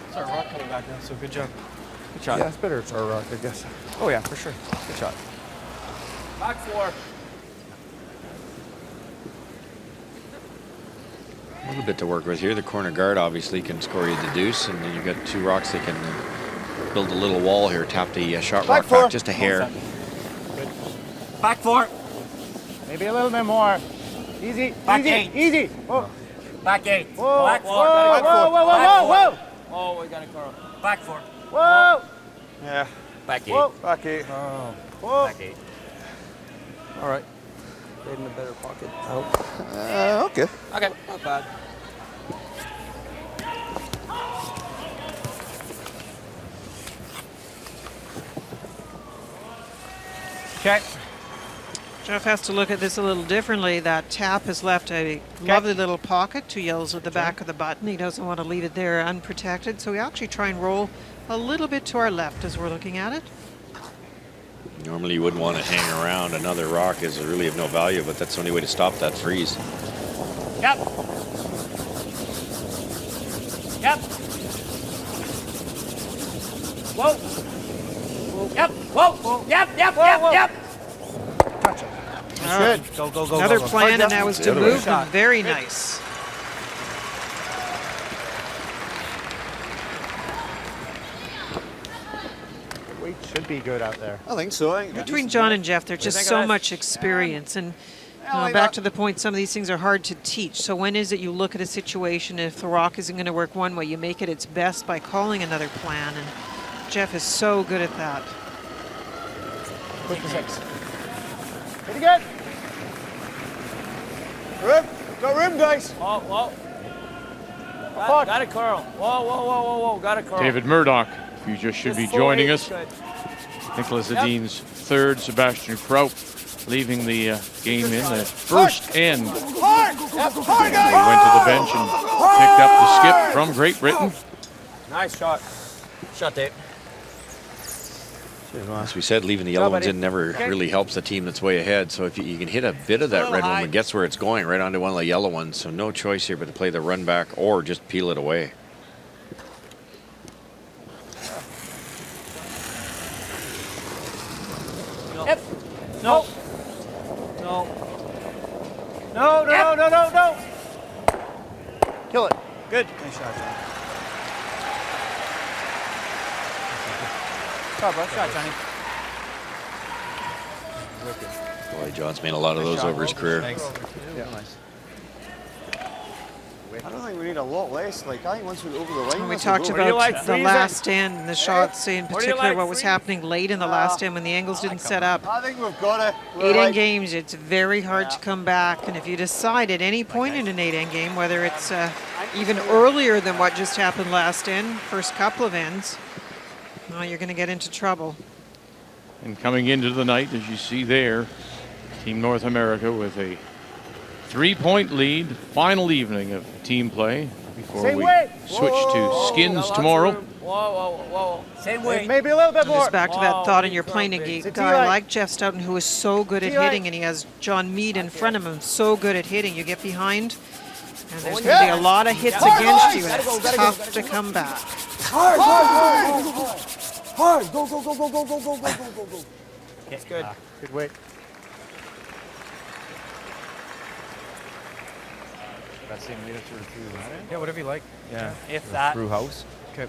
It's our rock coming back now, so good job. Good shot. Yeah, it's better it's our rock, I guess. Oh, yeah, for sure. Good shot. Back 4. A little bit to work with here. The corner guard obviously can score you the deuce, and then you've got 2 rocks that can build a little wall here. Tap the shot rock back just a hair. Back 4. Maybe a little bit more. Easy. Back easy. 8. Easy. Whoa. Back 8. Whoa. Back 4. Whoa. Oh, we got it, Carl. Back 4. Whoa. Yeah. Back 8. Whoa. Back 8. Whoa. Back 8. All right. Made in a better pocket. Okay. Okay, not bad. Okay. Jeff has to look at this a little differently. That tap has left a lovely little pocket, 2 yellows at the back of the button. He doesn't want to leave it there unprotected, so we actually try and roll a little bit to our left as we're looking at it. Normally you wouldn't want to hang around. Another rock is really of no value, but that's the only way to stop that freeze. Yep. Whoa. Yep. Whoa. Yep. Good. Go. Another plan, and that was to move them. Very nice. Weight should be good out there. I think so. Between John and Jeff, there's just so much experience. And back to the point, some of these things are hard to teach. So when is it you look at a situation, if the rock isn't going to work one way, you make it its best by calling another plan. And Jeff is so good at that. Push the 6. Pretty good. Room. Got room, guys. Whoa. Got it, Carl. Whoa. Got it, Carl. David Murdoch, if you just should be joining us. Nicholas Edin's third, Sebastian Kraut leaving the game in the first end. He went to the bench and picked up the skip from Great Britain. Nice shot. Shot, Dave. As we said, leaving the yellow ones in never really helps the team that's way ahead. So if you can hit a bit of that red one, it gets where it's going, right onto one of the yellow ones. So no choice here but to play the run back or just peel it away. Yep. No. Kill it. Good. Nice shot, Johnny. Shot, Johnny. Boy, John's made a lot of those over his career. Thanks. Yeah. Nice. I don't think we need a lot less. Like, I think once we're over the line, When we let's talked go. about the last end and the shots, in particular what was happening late in the last end when the angles didn't set up. I think we've got it. 8-end games, it's very hard to come back. And if you decide at any point in an 8-end game, whether it's even earlier than what just happened last end, first couple of ends, you're going to get into trouble. And coming into the night, as you see there, Team North America with a 3-point lead. Final evening of team play before we switch to skins tomorrow. Whoa. Same way. Maybe a little bit more. Just back to that thought, and you're playing a guy like Jeff Stoughton who is so good at hitting, and he has John Meade in front of him, so good at hitting. You get behind, and there's going to be a lot of hits against you, and it's tough to come back. Hard. Go. That's good. Good weight. That same leader through that end? Yeah, whatever you like. Yeah. If that. Through house. Okay.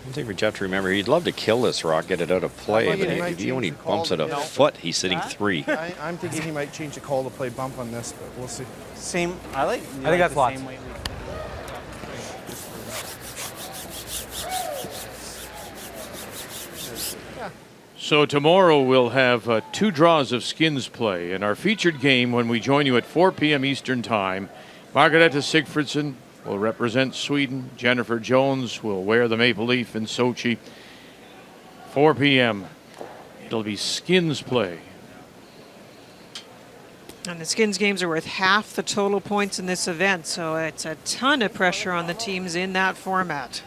One thing for Jeff to remember, he'd love to kill this rock, get it out of play, but if he only bumps it a foot, he's sitting 3. I'm thinking he might change the call to play bump on this, but we'll see. Same. I think that's lots. So tomorrow we'll have 2 draws of skins play. In our featured game, when we join you at 4 p.m. Eastern Time, Margareta Sigfridsson will represent Sweden. Jennifer Jones will wear the maple leaf in Sochi. 4 p.m. It'll be skins play. And the skins games are worth half the total points in this event, so it's a ton of pressure on the teams in that format.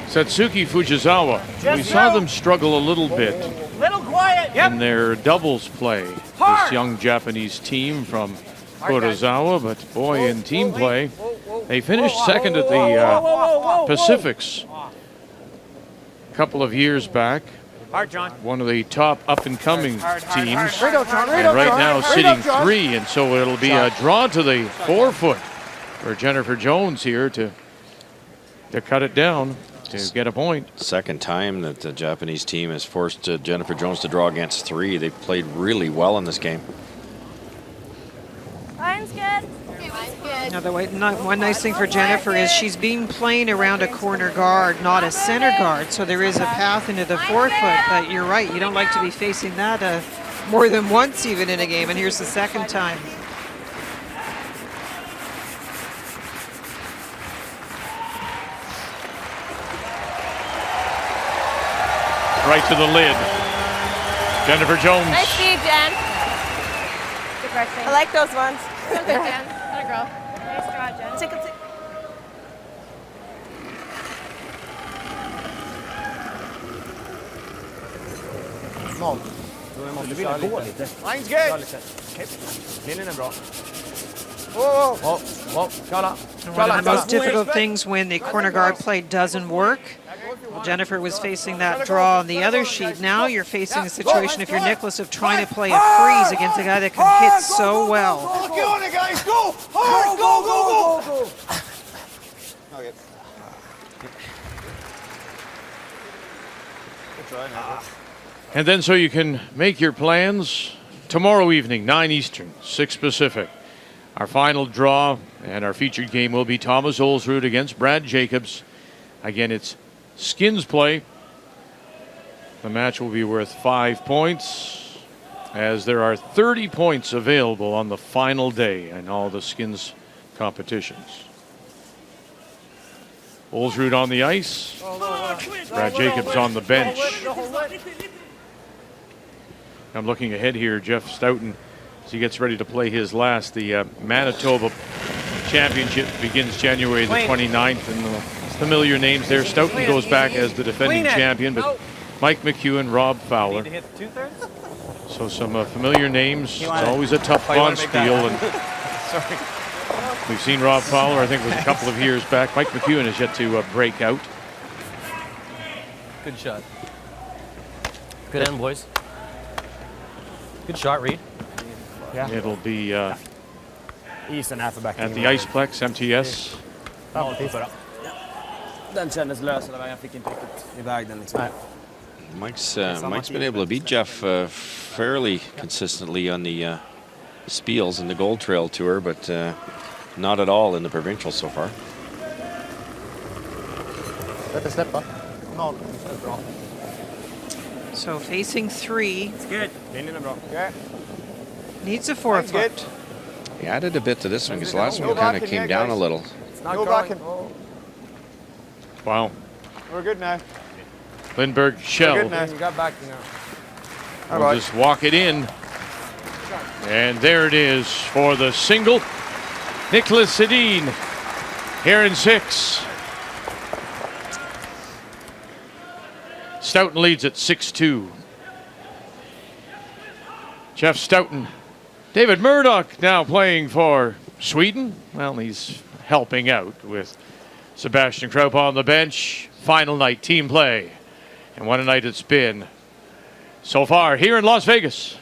Satsuki Fujisawa, we saw them struggle a little bit Little quiet. in their doubles play. This young Japanese team from Kurosawa, but boy, in team play, they finished second at the Pacifics a couple of years back. Hard, John. One of the top up-and-coming teams, Right out, John. Right and out, right John. now Right sitting out, John. 3, and so it'll be a draw to the 4-foot for Jennifer Jones here to cut it down to get a point. Second time that the Japanese team has forced Jennifer Jones to draw against 3. They played really well in this game. Mine's good. Now, one nice thing for Jennifer is she's been playing around a corner guard, not a center guard, so there is a path into the 4-foot, but you're right, you don't like to be facing that more than once even in a game, and here's the second time. Right to the lid. Jennifer Jones. Nice speed, Jen. Good pressing. I like those ones. So good, Jen. Let it grow. Nice draw, Jen. Take it. Mine's good. Linjen är bra. And one of the most difficult things when the corner guard play doesn't work. Well, Jennifer was facing that draw on the other sheet. Now you're facing the situation, if you're Nicholas, of trying to play a freeze against a guy that can hit so well. Get on it, guys. Go. Hard. Go. Okay. Good try, Nicholas. And then so you can make your plans tomorrow evening, 9 Eastern, 6 Pacific. Our final draw and our featured game will be Thomas Olsrud against Brad Jacobs. Again, it's skins play. The match will be worth 5 points, as there are 30 points available on the final day in all the skins competitions. Olsrud on the ice. Brad Jacobs on the bench. I'm looking ahead here. Jeff Stoughton, as he gets ready to play his last. The Manitoba Championship begins January the 29th, and the familiar names there. Stoughton goes back as the defending champion, but Mike McEwen, Rob Fowler. So some familiar names. It's always a tough bonspiel, and we've seen Rob Fowler, I think it was a couple of years back. Mike McEwen has yet to break out. Good shot. Good end, boys. Good shot, Reed. Yeah. It'll be at At the Iceplex, MTS. Den kändes lös, eller jag fick inte riktigt iväg den liksom. Mike's been able to beat Jeff fairly consistently on the Spiels and the Gold Trail Tour, but not at all in the provincial so far. So facing 3. It's good. Linjen är bra. Needs a 4-foot. He added a bit to this one because the last one kind of came down a little. No backing. Wow. We're good now. Lindbergh Shell. We're good now. You got back now. We'll just walk it in. And there it is for the single. Nicholas Sedin here in 6. Stoughton leads at 6-2. Jeff Stoughton. David Murdoch now playing for Sweden. Well, he's helping out with Sebastian Krupp on the bench. Final night team play. And what a night it's been. so far here in Las Vegas.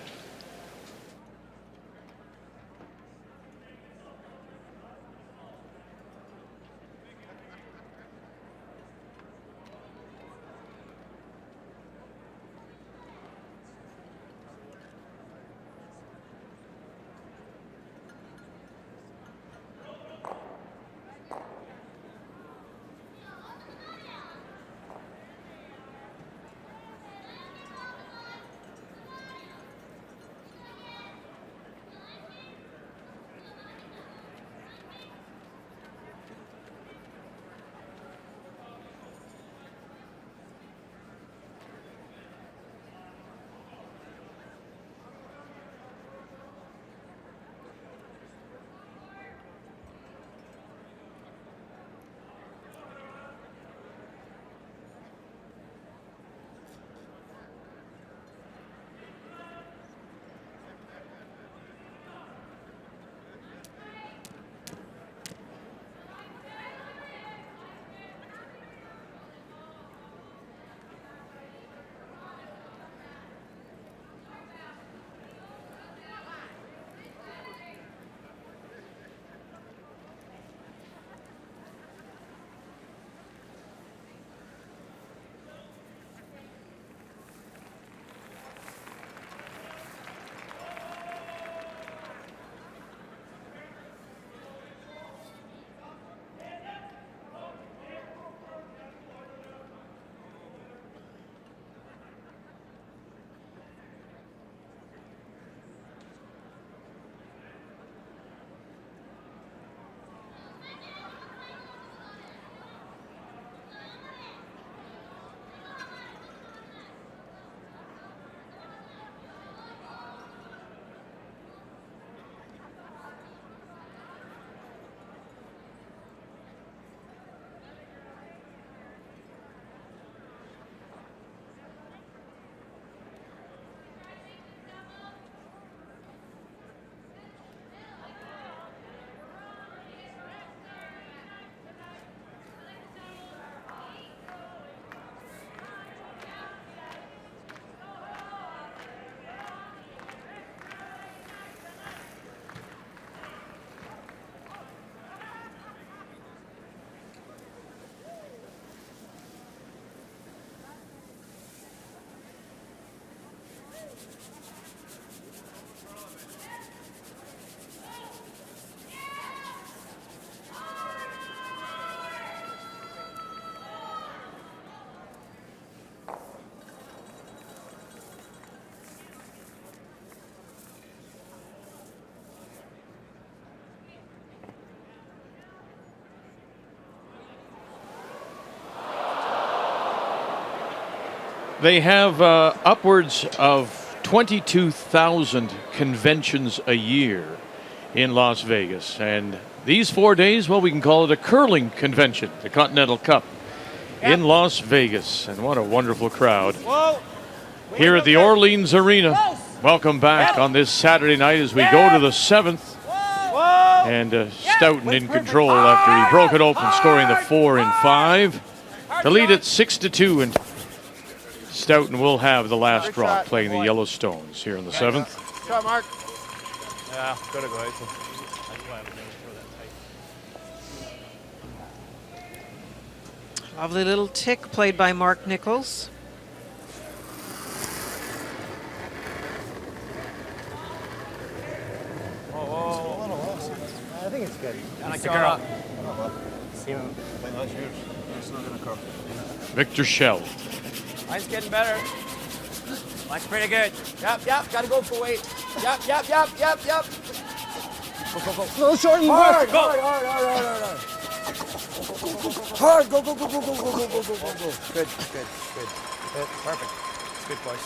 They have upwards of 22,000 conventions a year in Las Vegas. And these 4 days, well, we can call it a curling convention, the Continental Cup in Las Vegas. And what a wonderful crowd here at the Orleans Arena. Welcome back on this Saturday night as we go to the 7th. And Stoughton in control after he broke it open, scoring the 4 and 5 to lead it 6-2. And Stoughton will have the last drop playing the Yellowstones here in the 7th. Shot, Mark. Yeah, gotta go. Lovely little tick played by Mark Nichols. I think it's good. I like the girl. See him. It's not gonna curve. Victor Schell. Mine's getting better. Mine's pretty good. Yep, gotta go for weight. Yep. Go. No, short and Hard, go. Hard, go. Good. Perfect. It's good, boys.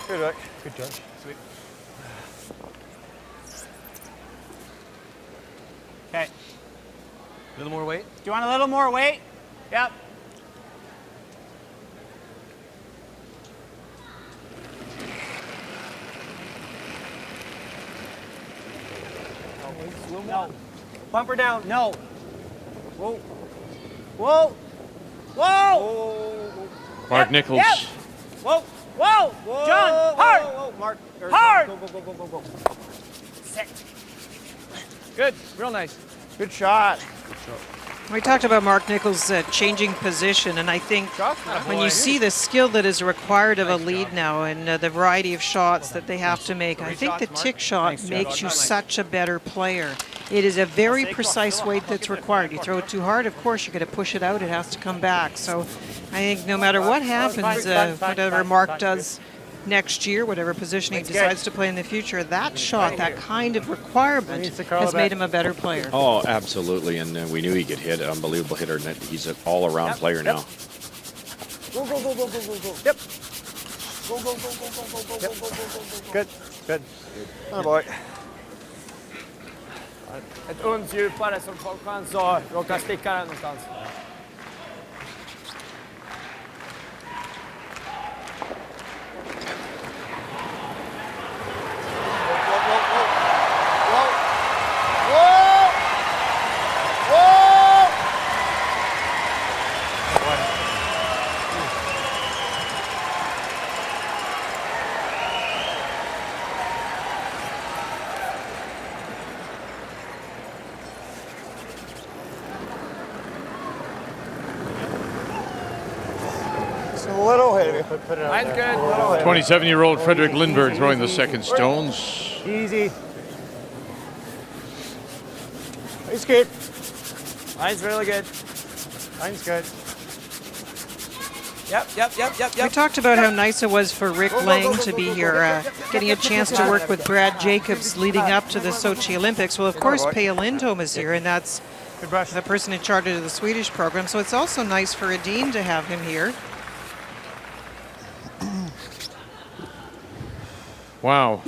Good, Rick. Good judge. Sweet. Okay. A little more weight? Do you want a little more weight? Yep. No. Bumper down. No. Whoa. Mark Nichols Whoa. Whoa! John, hard! Whoa, Mark. Hard! Go, go, go, go, go, go. Set. Good, real nice. Good shot. We talked about Mark Nichols changing position, and I think when you see the skill that is required of a lead now and the variety of shots that they have to make, I think the tick shot makes you such a better player. It is a very precise weight that's required. You throw it too hard, of course, you're going to push it out. It has to come back. So I think no matter what happens, whatever Mark does next year, whatever position he decides to play in the future, that shot, that kind of requirement has made him a better player. Oh, absolutely, and we knew he could hit, an unbelievable hitter, and he's an all-around player now. Go, go, go, go, go, go, go. Yep. Go, go, go, go, go, go, go, go, go, go. Good, good. Oh boy. Ett uns djupare så får chans att råka sticka den någonstans. It's a little heavy. Put it out That's there. good. A little heavy. 27-year-old Frederick Lindberg throwing the second stones. Easy. He's good. Mine's really good. Mine's good. Yep. We talked about how nice it was for Rick Lang to be here, getting a chance to work with Brad Jacobs leading up to the Sochi Olympics. Well, of course, Pia Lindholm is here, and that's the person in charge of the Swedish program. So it's also nice for Edin to have him here. Wow.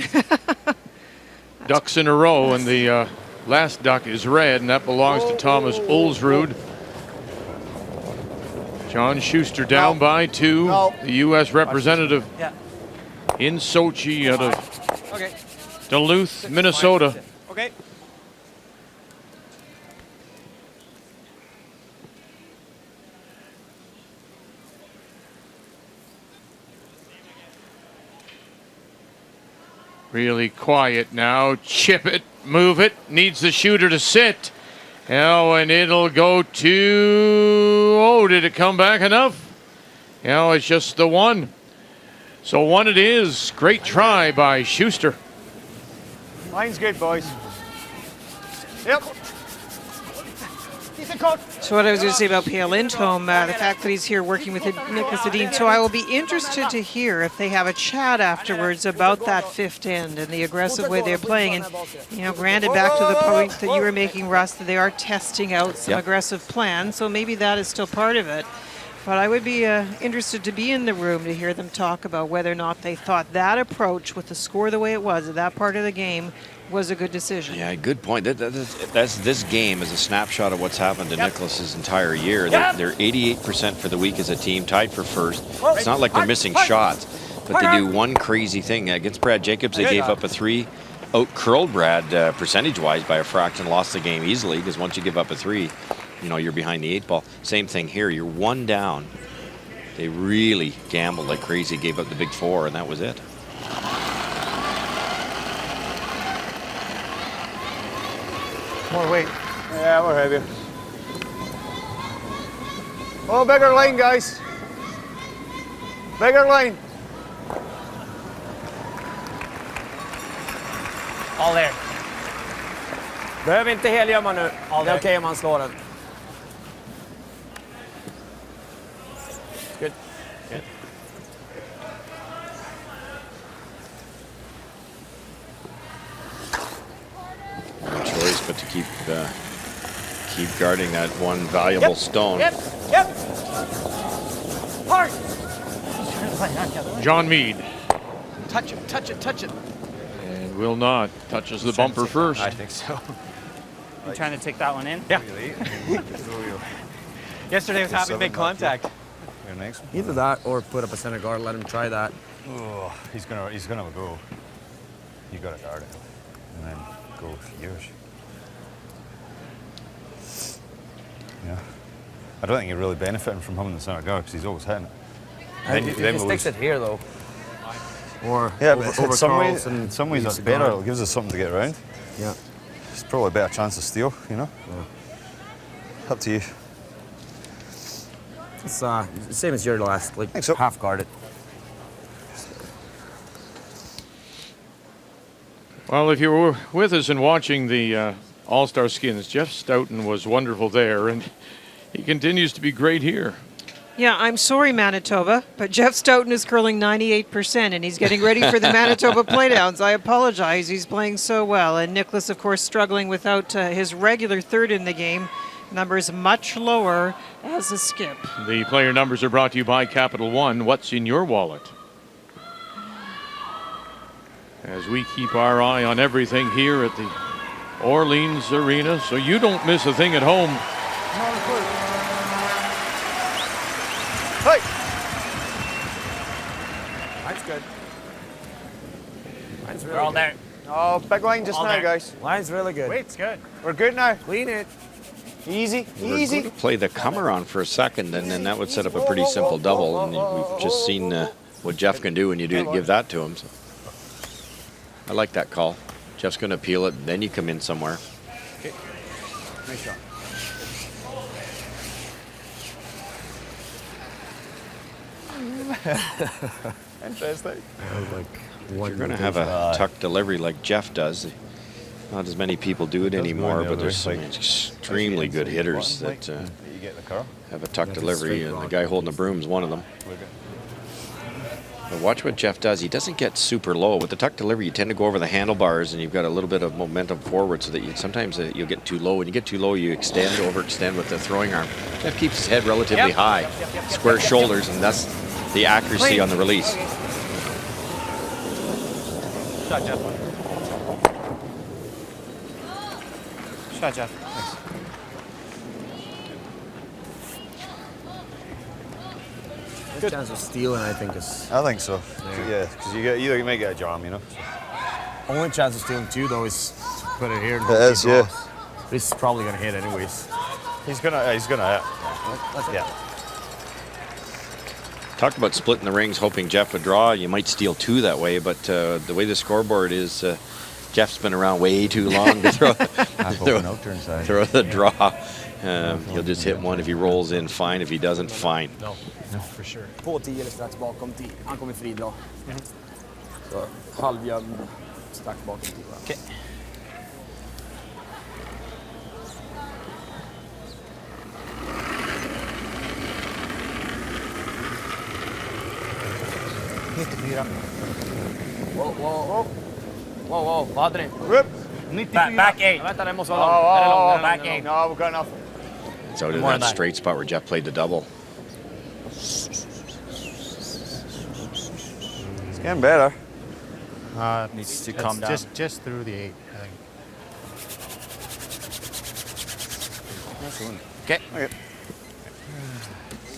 Ducks in a row, and the last duck is red, and that belongs to Thomas Olsrud. John Schuster down by 2. The U.S. representative in Sochi out of Duluth, Minnesota. Okay. Really quiet now. Chip it, move it. Needs the shooter to sit. Oh, and it'll go to... Oh, did it come back enough? No, it's just the one. So one it is. Great try by Schuster. Mine's good, boys. Yep. So what I was going to say about Pia Lindholm, the fact that he's here working with Nicholas Edin. So I will be interested to hear if they have a chat afterwards about that fifth end and the aggressive way they're playing. And, you know, granted, back to the point that you were making, Russ, that they are testing out some aggressive plans. So maybe that is still part of it. But I would be interested to be in the room to hear them talk about whether or not they thought that approach with the score the way it was at that part of the game was a good decision. Yeah, good point. This game is a snapshot of what's happened to Nicholas's entire year. They're 88% for the week as a team, tied for first. It's not like they're missing shots, but they do one crazy thing. Against Brad Jacobs, they gave up a 3, out-curled Brad percentage-wise by a fraction, lost the game easily, because once you give up a 3, you know, you're behind the 8 ball. Same thing here. You're 1 down. They really gambled like crazy, gave up the big 4, and that was it. More weight. Yeah, we're heavy. Oh, bigger line, guys. Bigger line. All there. Behöver inte helgömma nu. Det är okej om man slår den. Good. Good. No choice but to keep guarding that one valuable stone. Yep. Hard. John Meade. Touch it. And will not. Touches the bumper first. I think so. You trying to take that one in? Yeah. Yesterday was having big contact. Either that or put up a center guard, let him try that. Oh, he's gonna go. You gotta guard it, and then go yours. Yeah, I don't think you're really benefiting from him in the center guard because he's always hitting it. If he sticks it here though. Or Yeah, over, but over in some ways that's better. It gives us something to get around. Yeah. It's probably a better chance to steal, you know? Yeah. Up to you. It's same as your last, like so. half guarded. Well, if you were with us and watching the All-Star Skins, Jeff Stoughton was wonderful there, and he continues to be great here. Yeah, I'm sorry, Manitoba, but Jeff Stoughton is curling 98%, and he's getting ready for the Manitoba Playdowns. I apologize. He's playing so well. And Nicholas, of course, struggling without his regular third in the game. Numbers much lower as a skip. The player numbers are brought to you by Capital One. What's in your wallet? As we keep our eye on everything here at the Orleans Arena, so you don't miss a thing at home. Hey! Line's good. Line's really We're all good. there. Oh, big line just All now, there. guys. Line's really good. Wait, it's good. We're good now. Clean it. Easy, We're easy. going to play the comer on for a second, and then that would set up a pretty simple double. And we've just seen what Jeff can do when you give that to him. So I like that call. Jeff's going to appeal it, then you come in somewhere. Okay. Nice shot. Interesting. You're going to have a tuck delivery like Jeff does. Not as many people do it anymore, but there's some extremely good hitters that have a tuck delivery, and the guy holding the broom is one of them. But watch what Jeff does. He doesn't get super low. With the tuck delivery, you tend to go over the handlebars, and you've got a little bit of momentum forward, so that sometimes you'll get too low. When you get too low, you overextend with the throwing arm. Jeff keeps his head relatively high, square shoulders, and that's the accuracy on the release. Shot, Jeff. Shot, Jeff. Thanks. Good chance of stealing, I think, is. I think so. Yeah, because you might get a jam, you know. Only chance of stealing two, though, is to put it here. And It is, yeah. This is probably gonna hit anyways. He's gonna hit. Yeah. Talked about splitting the rings, hoping Jeff would draw. You might steal two that way, but the way the scoreboard is, Jeff's been around way too long to throw the draw. He'll just hit one if he rolls in, fine. If he doesn't, fine. No, for sure. 2-10 eller strax bakom 10. Han kommer fri bra. Så halvjämn strax bakom 10. Okej. Wow, vad hade ni? Back 8. Vänta, den måste vara lång. Back 8. No, we've got enough. It's out in More that than that. straight spot where Jeff played the double. It's getting better. Needs to calm down. Just through the 8, I think. Okay. Okay.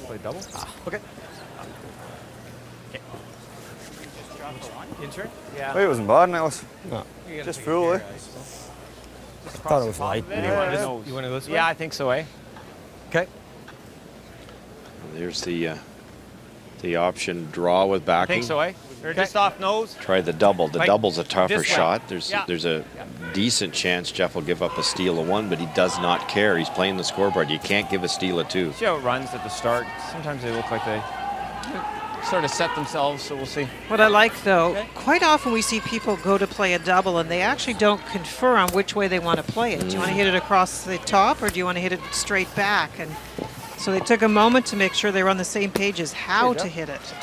Play double? Okay. Okay. Intern? Yeah. Wait, it wasn't bad, Nicholas. No. Just full, eh? I thought it was light. You want to listen? Yeah, I think so, eh? Okay. There's the option draw with I backing. think so, eh? Or just off nose. Try the double. The Like double's a tougher this way. shot. There's Yeah. there's a decent chance Jeff will give up a steal of one, but he does not care. He's playing the scoreboard. You can't give a steal of two. See how it runs at the start. Sometimes they look like they sort of set themselves, so we'll see. What I like, though, quite often we see people go to play a double and they actually don't confer on which way they want to play it. Do you want to hit it across the top or do you want to hit it straight back? And so they took a moment to make sure they were on the same page as how to hit it.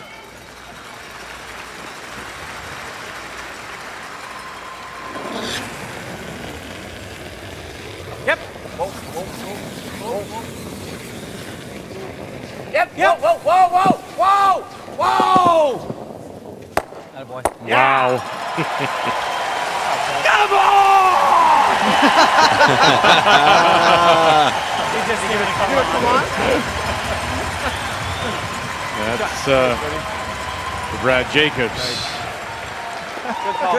Yep. Yep. Whoa. Attaboy. Wow. Come on! He just gave it a come on. That's Brad Jacobs. Good call.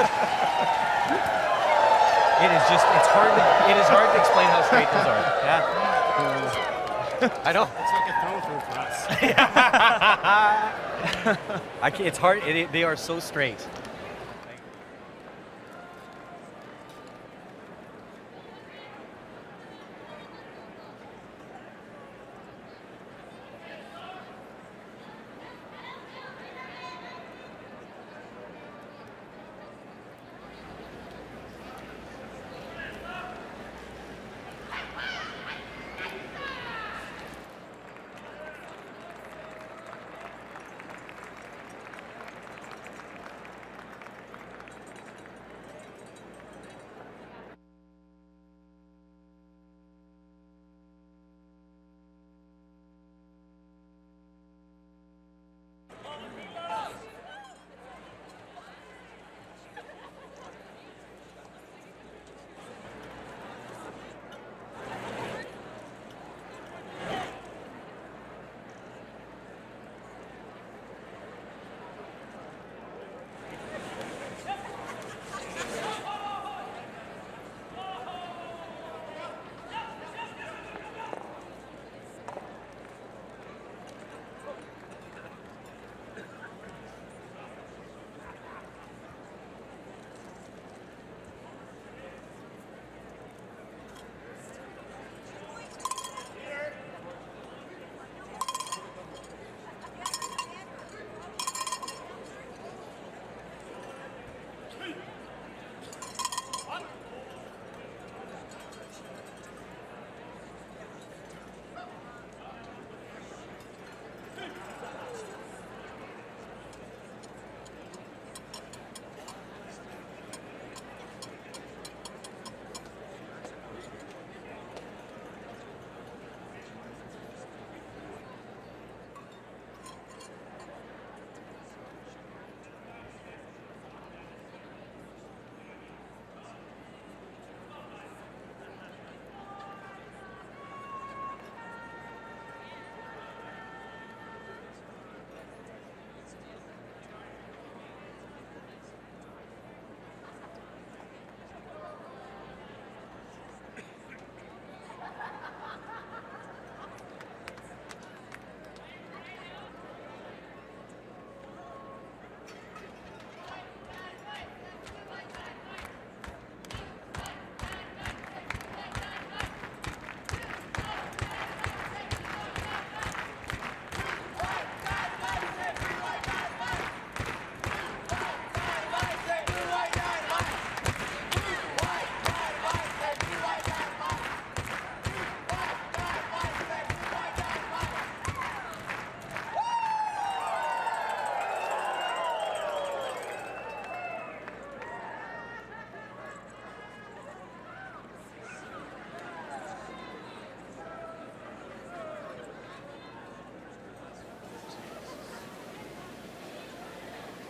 It is hard to explain how straight those are. Yeah. I know. It's like a throw through for us. I can't, it's hard. They are so straight.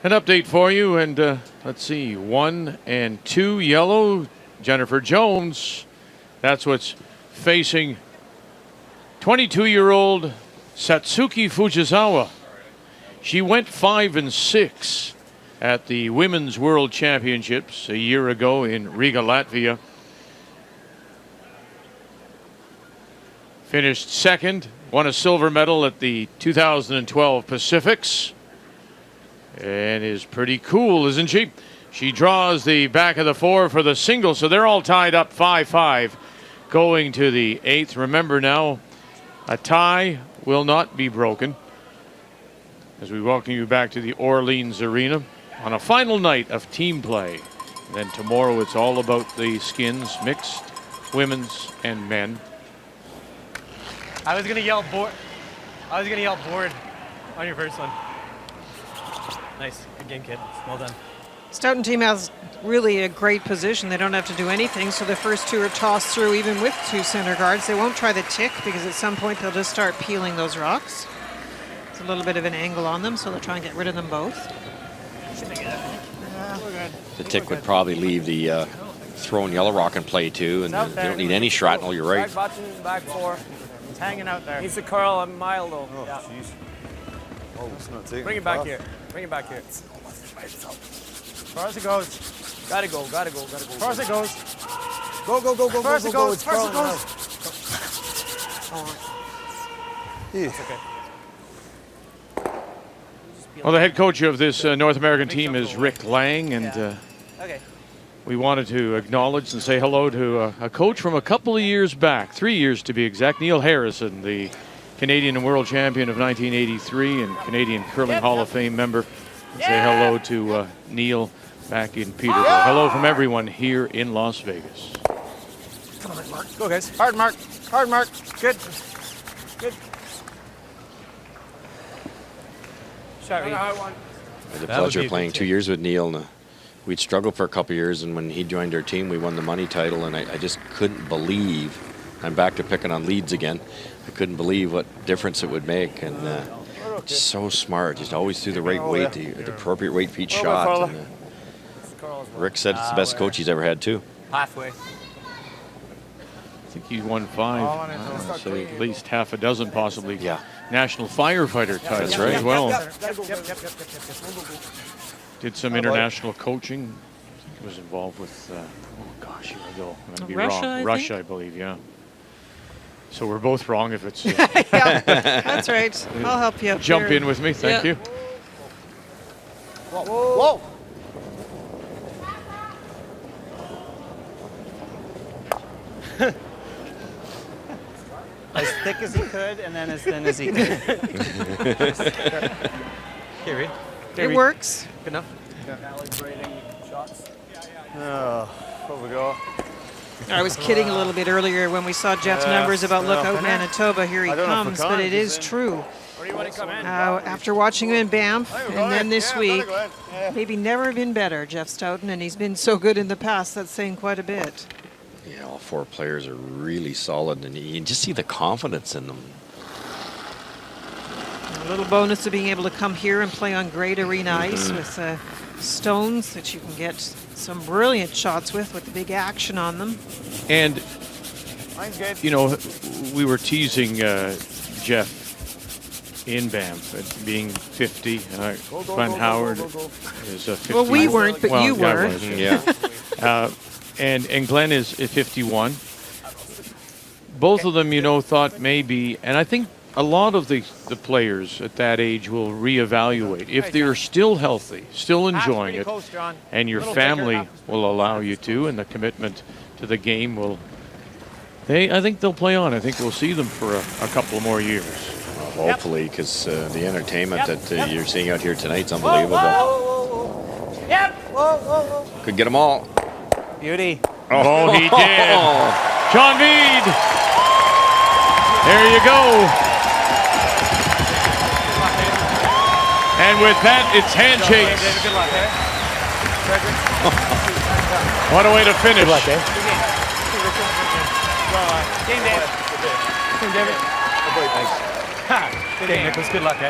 An update for you, and let's see, 1 and 2 yellow. Jennifer Jones, that's what's facing 22-year-old Satsuki Fujisawa. She went 5 and 6 at the Women's World Championships a year ago in Riga, Latvia. Finished second, won a silver medal at the 2012 Pacifics. And is pretty cool, isn't she? She draws the back of the 4 for the single, so they're all tied up 5-5 going to the 8th. Remember now, a tie will not be broken as we welcome you back to the Orleans Arena on a final night of team play. And then tomorrow it's all about the skins, mixed, women's, and men. I was gonna yell board. I was gonna yell board on your first one. Nice, good game, kid. Well done. Stoughton team has really a great position. They don't have to do anything, so the first 2 are tossed through even with 2 center guards. They won't try the tick because at some point they'll just start peeling those rocks. It's a little bit of an angle on them, so they'll try and get rid of them both. The tick would probably leave the thrown yellow rock in play too, and you don't need any shrapnel, you're right. Back button, back 4. It's hanging out there. Needs to curl a mile though. Oh, jeez. Oh, it's not taking Bring it back here. Bring it back here. As far as it goes. Gotta go, gotta go, gotta go. As far as it goes. Go, go, go, go, As far as go, it go, goes. As far as it goes. That's okay. Well, the head coach of this North American team is Rick Lang, and Okay. we wanted to acknowledge and say hello to a coach from a couple of years back, 3 years to be exact, Neil Harrison, the Canadian and world champion of 1983 and Canadian Curling Hall of Fame member. Say hello to Neil back in Peterborough. Hello from everyone here in Las Vegas. Come on, Mark. Go, guys. Hard, Mark. Hard, Mark. Good. Good. Shot, Reed. I had the pleasure of playing 2 years with Neil. And, we'd struggled for a couple of years, and when he joined our team, we won the money title, and I just couldn't believe. I'm back to picking on leads again. I couldn't believe what difference it would make, and just so smart. Just always threw the right weight, the appropriate weight for each shot. And, Rick said it's the best coach he's ever had too. Halfway. I think he won 5, so at least half a dozen possibly. Yeah. National firefighter titles That's right. as well. Yep. Did some international coaching. He was involved with, oh gosh, here I go. I'm going to be wrong. Russia, I believe, yeah. So we're both wrong if it's... Yeah, that's right. I'll help you. Jump in with me, thank you. Whoa. Whoa. As thick as he could, and then as thin as he could. Here, Reed. It works. Good enough. Calibrating shots. Oh, there we go. I was kidding a little bit earlier when we saw Jeff's numbers about Lookout Manitoba. Here he comes, but it is true. Where do you want to come in? After watching him in Banff, and then this week, maybe never been better, Jeff Stoughton, and he's been so good in the past. That's saying quite a bit. Yeah, all 4 players are really solid, and you can just see the confidence in them. A little bonus to being able to come here and play on great arena ice with stones that you can get some brilliant shots with the big action on them. And, you know, we were teasing Jeff in Banff at being 50. Glenn Howard is 50. Well, we weren't, but you were. Yeah. And Glenn is 51. Both of them, you know, thought maybe, and I think a lot of the players at that age will reevaluate. If they're still healthy, still enjoying it, and your family will allow you to, and the commitment to the game will, I think they'll play on. I think we'll see them for a couple more years. Well, hopefully, because the entertainment that you're seeing out here tonight is unbelievable. Yep. Whoa. Could get them all. Beauty. Oh, he did. John Meade. There you go. And with that, it's handshakes. Good luck, eh? What a way to finish. Good luck, eh? Game, Dave. Game, David. Good game, Nicholas. Good luck, eh?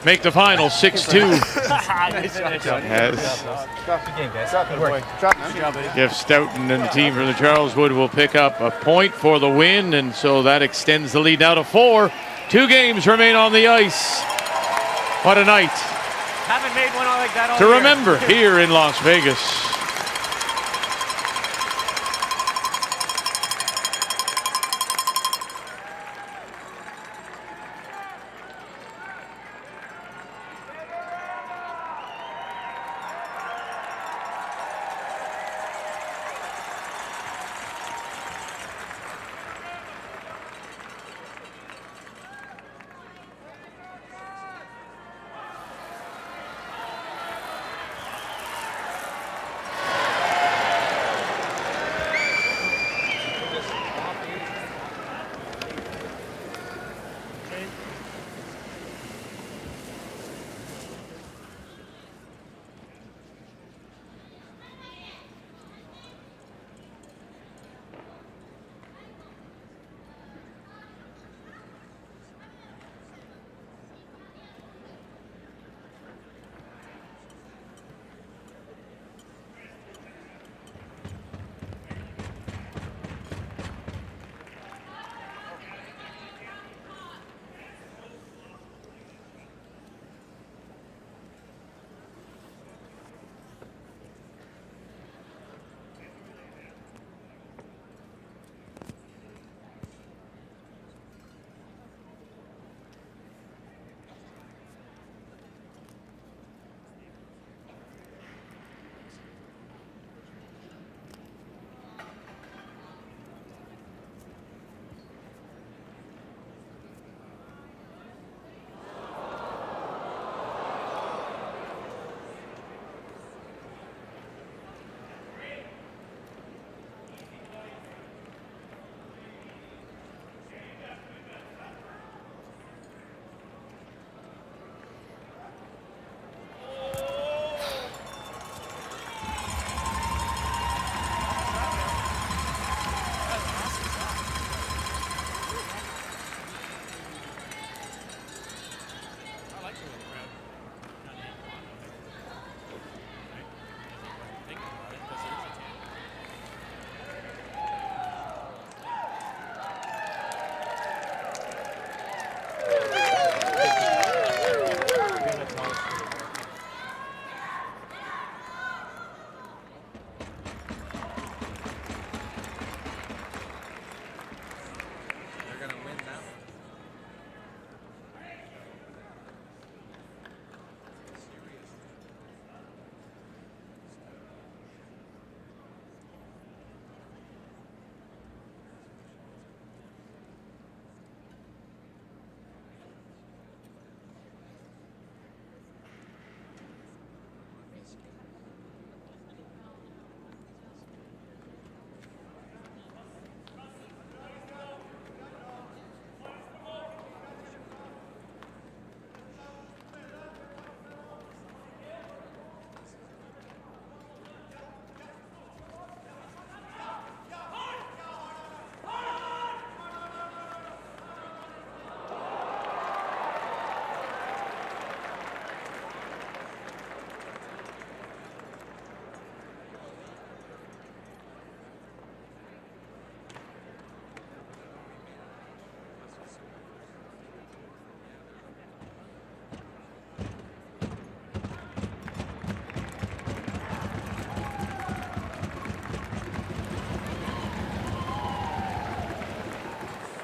Make the final 6-2. Nice job. Good game, guys. Good work. Jeff Stoughton and the team from the Charleswood will pick up a point for the win, and so that extends the lead now to 4. 2 games remain on the ice. What a night. Haven't made one like that all to year. remember here in Las Vegas.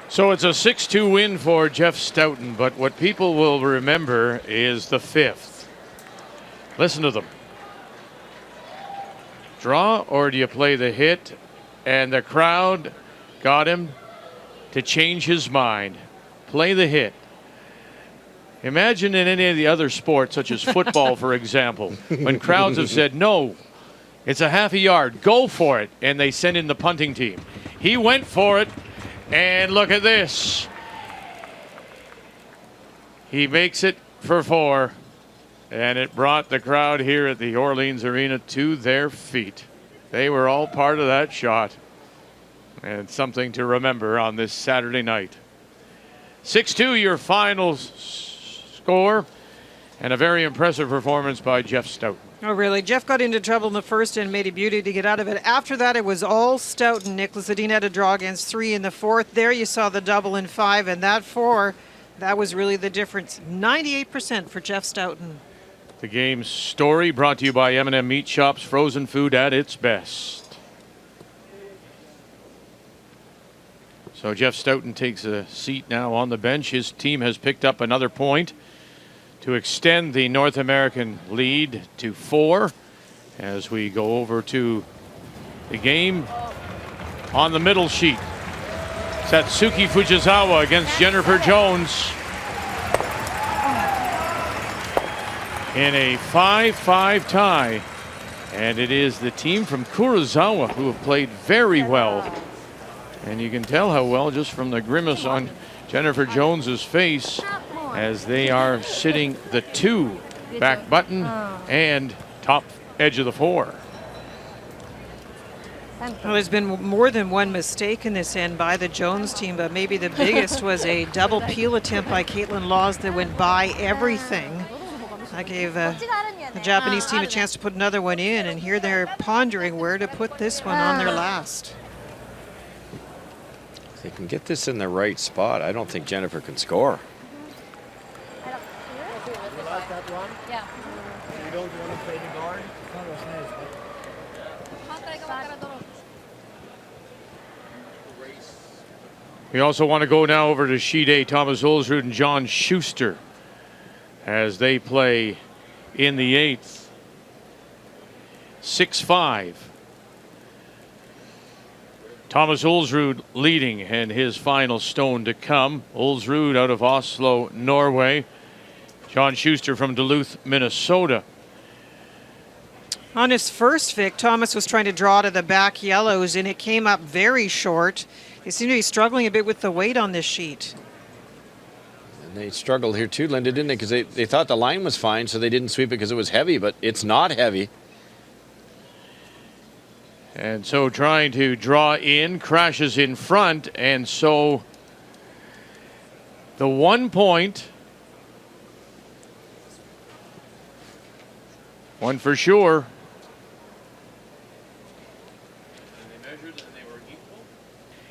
So it's a 6-2 win for Jeff Stoughton, but what people will remember is the 5th. Listen to them. Draw, or do you play the hit? And the crowd got him to change his mind. Play the hit. Imagine in any of the other sports, such as football, for example, when crowds have said, no, it's a half a yard, go for it, and they send in the punting team. He went for it, and look at this. He makes it for 4, and it brought the crowd here at the Orleans Arena to their feet. They were all part of that shot, and something to remember on this Saturday night. 6-2, your final score, and a very impressive performance by Jeff Stoughton. Oh, really? Jeff got into trouble in the first and made a beauty to get out of it. After that, it was all Stoughton. Nicholas Edin had a draw against 3 in the 4th. There you saw the double in 5, and that 4, that was really the difference. 98% for Jeff Stoughton. The game's story brought to you by M&M Meat Shops, frozen food at its best. So Jeff Stoughton takes a seat now on the bench. His team has picked up another point to extend the North American lead to 4 as we go over to the game on the middle sheet. Satsuki Fujisawa against Jennifer Jones in a 5-5 tie. And it is the team from Kurosawa who have played very well. And you can tell how well just from the grimace on Jennifer Jones's face as they are sitting the 2 back button and top edge of the 4. Well, there's been more than one mistake in this end by the Jones team, but maybe the biggest was a double peel attempt by Caitlin Laws that went by everything. That gave the Japanese team a chance to put another one in, and here they're pondering where to put this one on their last. If they can get this in the right spot, I don't think Jennifer can score. Yeah. You don't want to play the guard? We also want to go now over to sheet A, Thomas Ulsrud and John Schuster as they play in the 8th. 6-5. Thomas Ulsrud leading, and his final stone to come. Ulsrud out of Oslo, Norway. John Schuster from Duluth, Minnesota. On his first Vic, Thomas was trying to draw to the back yellows, and it came up very short. They seem to be struggling a bit with the weight on this sheet. And they struggled here too, Linda, didn't they? Because they thought the line was fine, so they didn't sweep it because it was heavy, but it's not heavy. And so trying to draw in, crashes in front, and so the 1 point, one for sure.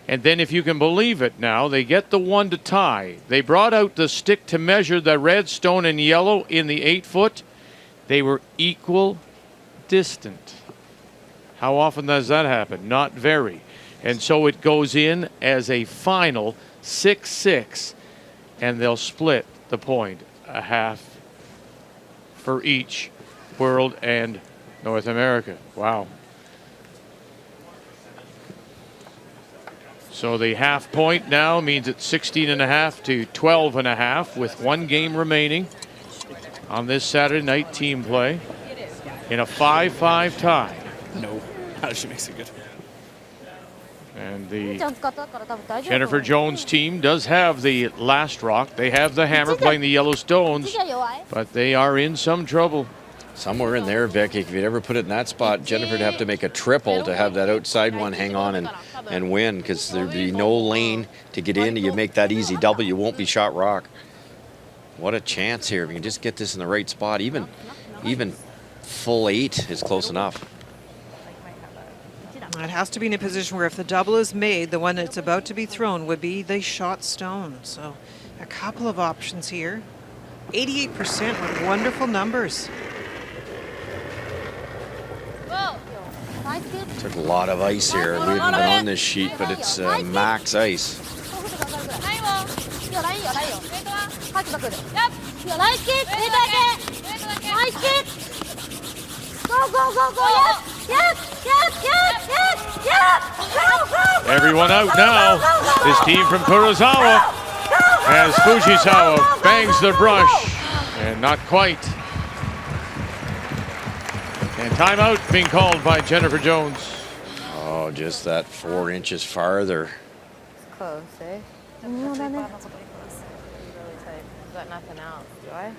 And then, if you can believe it now, they get the 1 to tie. They brought out the stick to measure the red, stone, and yellow in the 8-foot. They were equal distant. How often does that happen? Not very. And so it goes in as a final 6-6, and they'll split the point, a half for each World and North America. Wow. So the half point now means it's 16.5 to 12.5 with 1 game remaining on this Saturday night team play in a 5-5 tie. No, she makes it good. And the Jennifer Jones team does have the last rock. They have the hammer playing the yellow stones, but they are in some trouble. Somewhere in there, Vic, if you'd ever put it in that spot, Jennifer'd have to make a triple to have that outside one hang on and win, because there'd be no lane to get in. You make that easy double, you won't be shot rock. What a chance here. If you can just get this in the right spot, even full 8 is close enough. It has to be in a position where if the double is made, the one that's about to be thrown would be the shot stone. So a couple of options here. 88% with wonderful numbers. Took a lot of ice here. We haven't been on this sheet, but it's max ice. よラインよラインよカキが来るライスキック上だけナイスキックゴーゴーゴーゴーEveryone out now. This team from Kurosawa as Fujisawa bangs the brush, and not quite. And timeout being called by Jennifer Jones. Oh, just that 4 inches farther. Close, eh? No, that is really tight. I've got nothing else, do I? I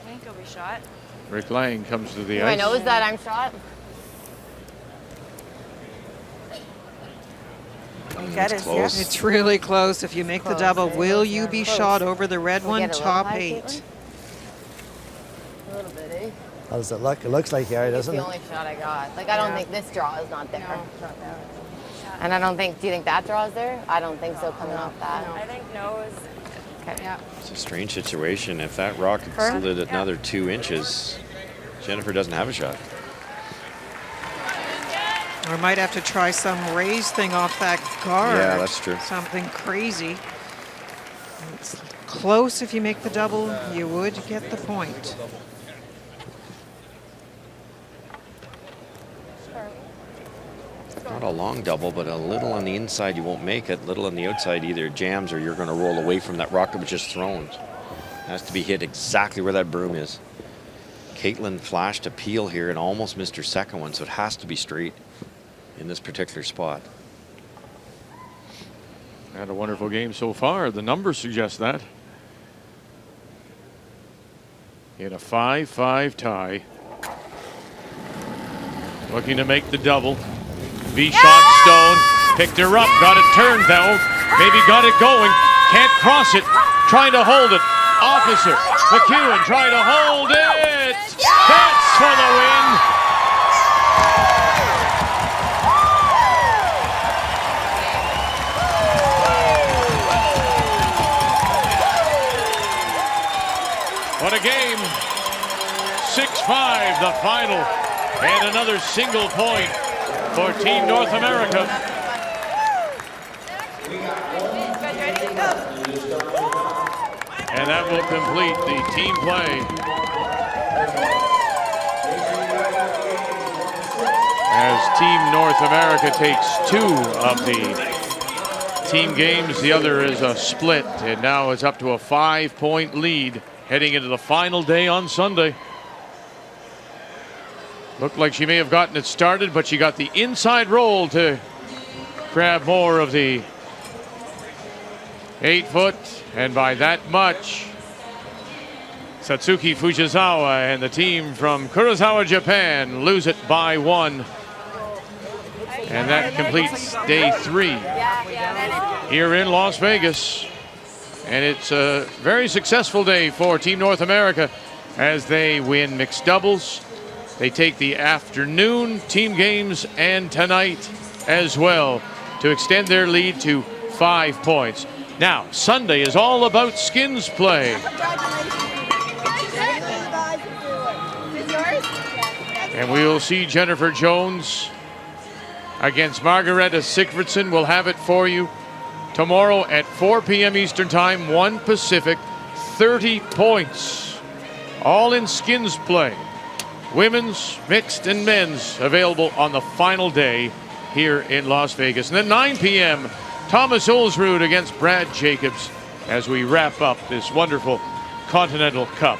think you'll be shot. Rick Lang comes to the Do ice. I know that I'm shot? It's really close. If you make the double, will you be shot over the red one? Top 8. A little bit, eh? How does it look? It looks like you are, doesn't It's it? the only shot I got. Like, I don't think this draw is not there. And I don't think, do you think that draw is there? I don't think so coming off that. I think no is. Okay. Yeah. It's a strange situation. If that rock had slid another 2 inches, Jennifer doesn't have a shot. Or might have to try some raise thing off that guard. Yeah, that's true. Something crazy. It's close. If you make the double, you would get the point. Not a long double, but a little on the inside you won't make it. Little on the outside either jams or you're going to roll away from that rock that was just thrown. It has to be hit exactly where that broom is. Caitlin flashed a peel here and almost missed her second one, so it has to be straight in this particular spot. Had a wonderful game so far. The numbers suggest that. In a 5-5 tie. Looking to make the double. V-shot Stone. Picked her up. Got it turned though. Maybe got it going. Can't cross it. Trying to hold it. Officer. McEwen trying to hold it. That's for the win. What a game. 6-5 the final. And another single point for Team North America. And that will complete the team play. As Team North America takes 2 of the team games, the other is a split, and now it's up to a 5-point lead heading into the final day on Sunday. Looked like she may have gotten it started, but she got the inside roll to grab more of the 8-foot, and by that much, Satsuki Fujisawa and the team from Kurosawa, Japan lose it by 1. And that completes day 3 here in Las Vegas. And it's a very successful day for Team North America as they win mixed doubles. They take the afternoon team games and tonight as well to extend their lead to 5 points. Now, Sunday is all about skins play. And we will see Jennifer Jones against Margareta Sigfridsson. We'll have it for you tomorrow at 4 p.m. Eastern Time, 1 Pacific, 30 points. All in skins play. Women's, mixed, and men's available on the final day here in Las Vegas. And then 9 p.m., Thomas Olsrud against Brad Jacobs as we wrap up this wonderful Continental Cup.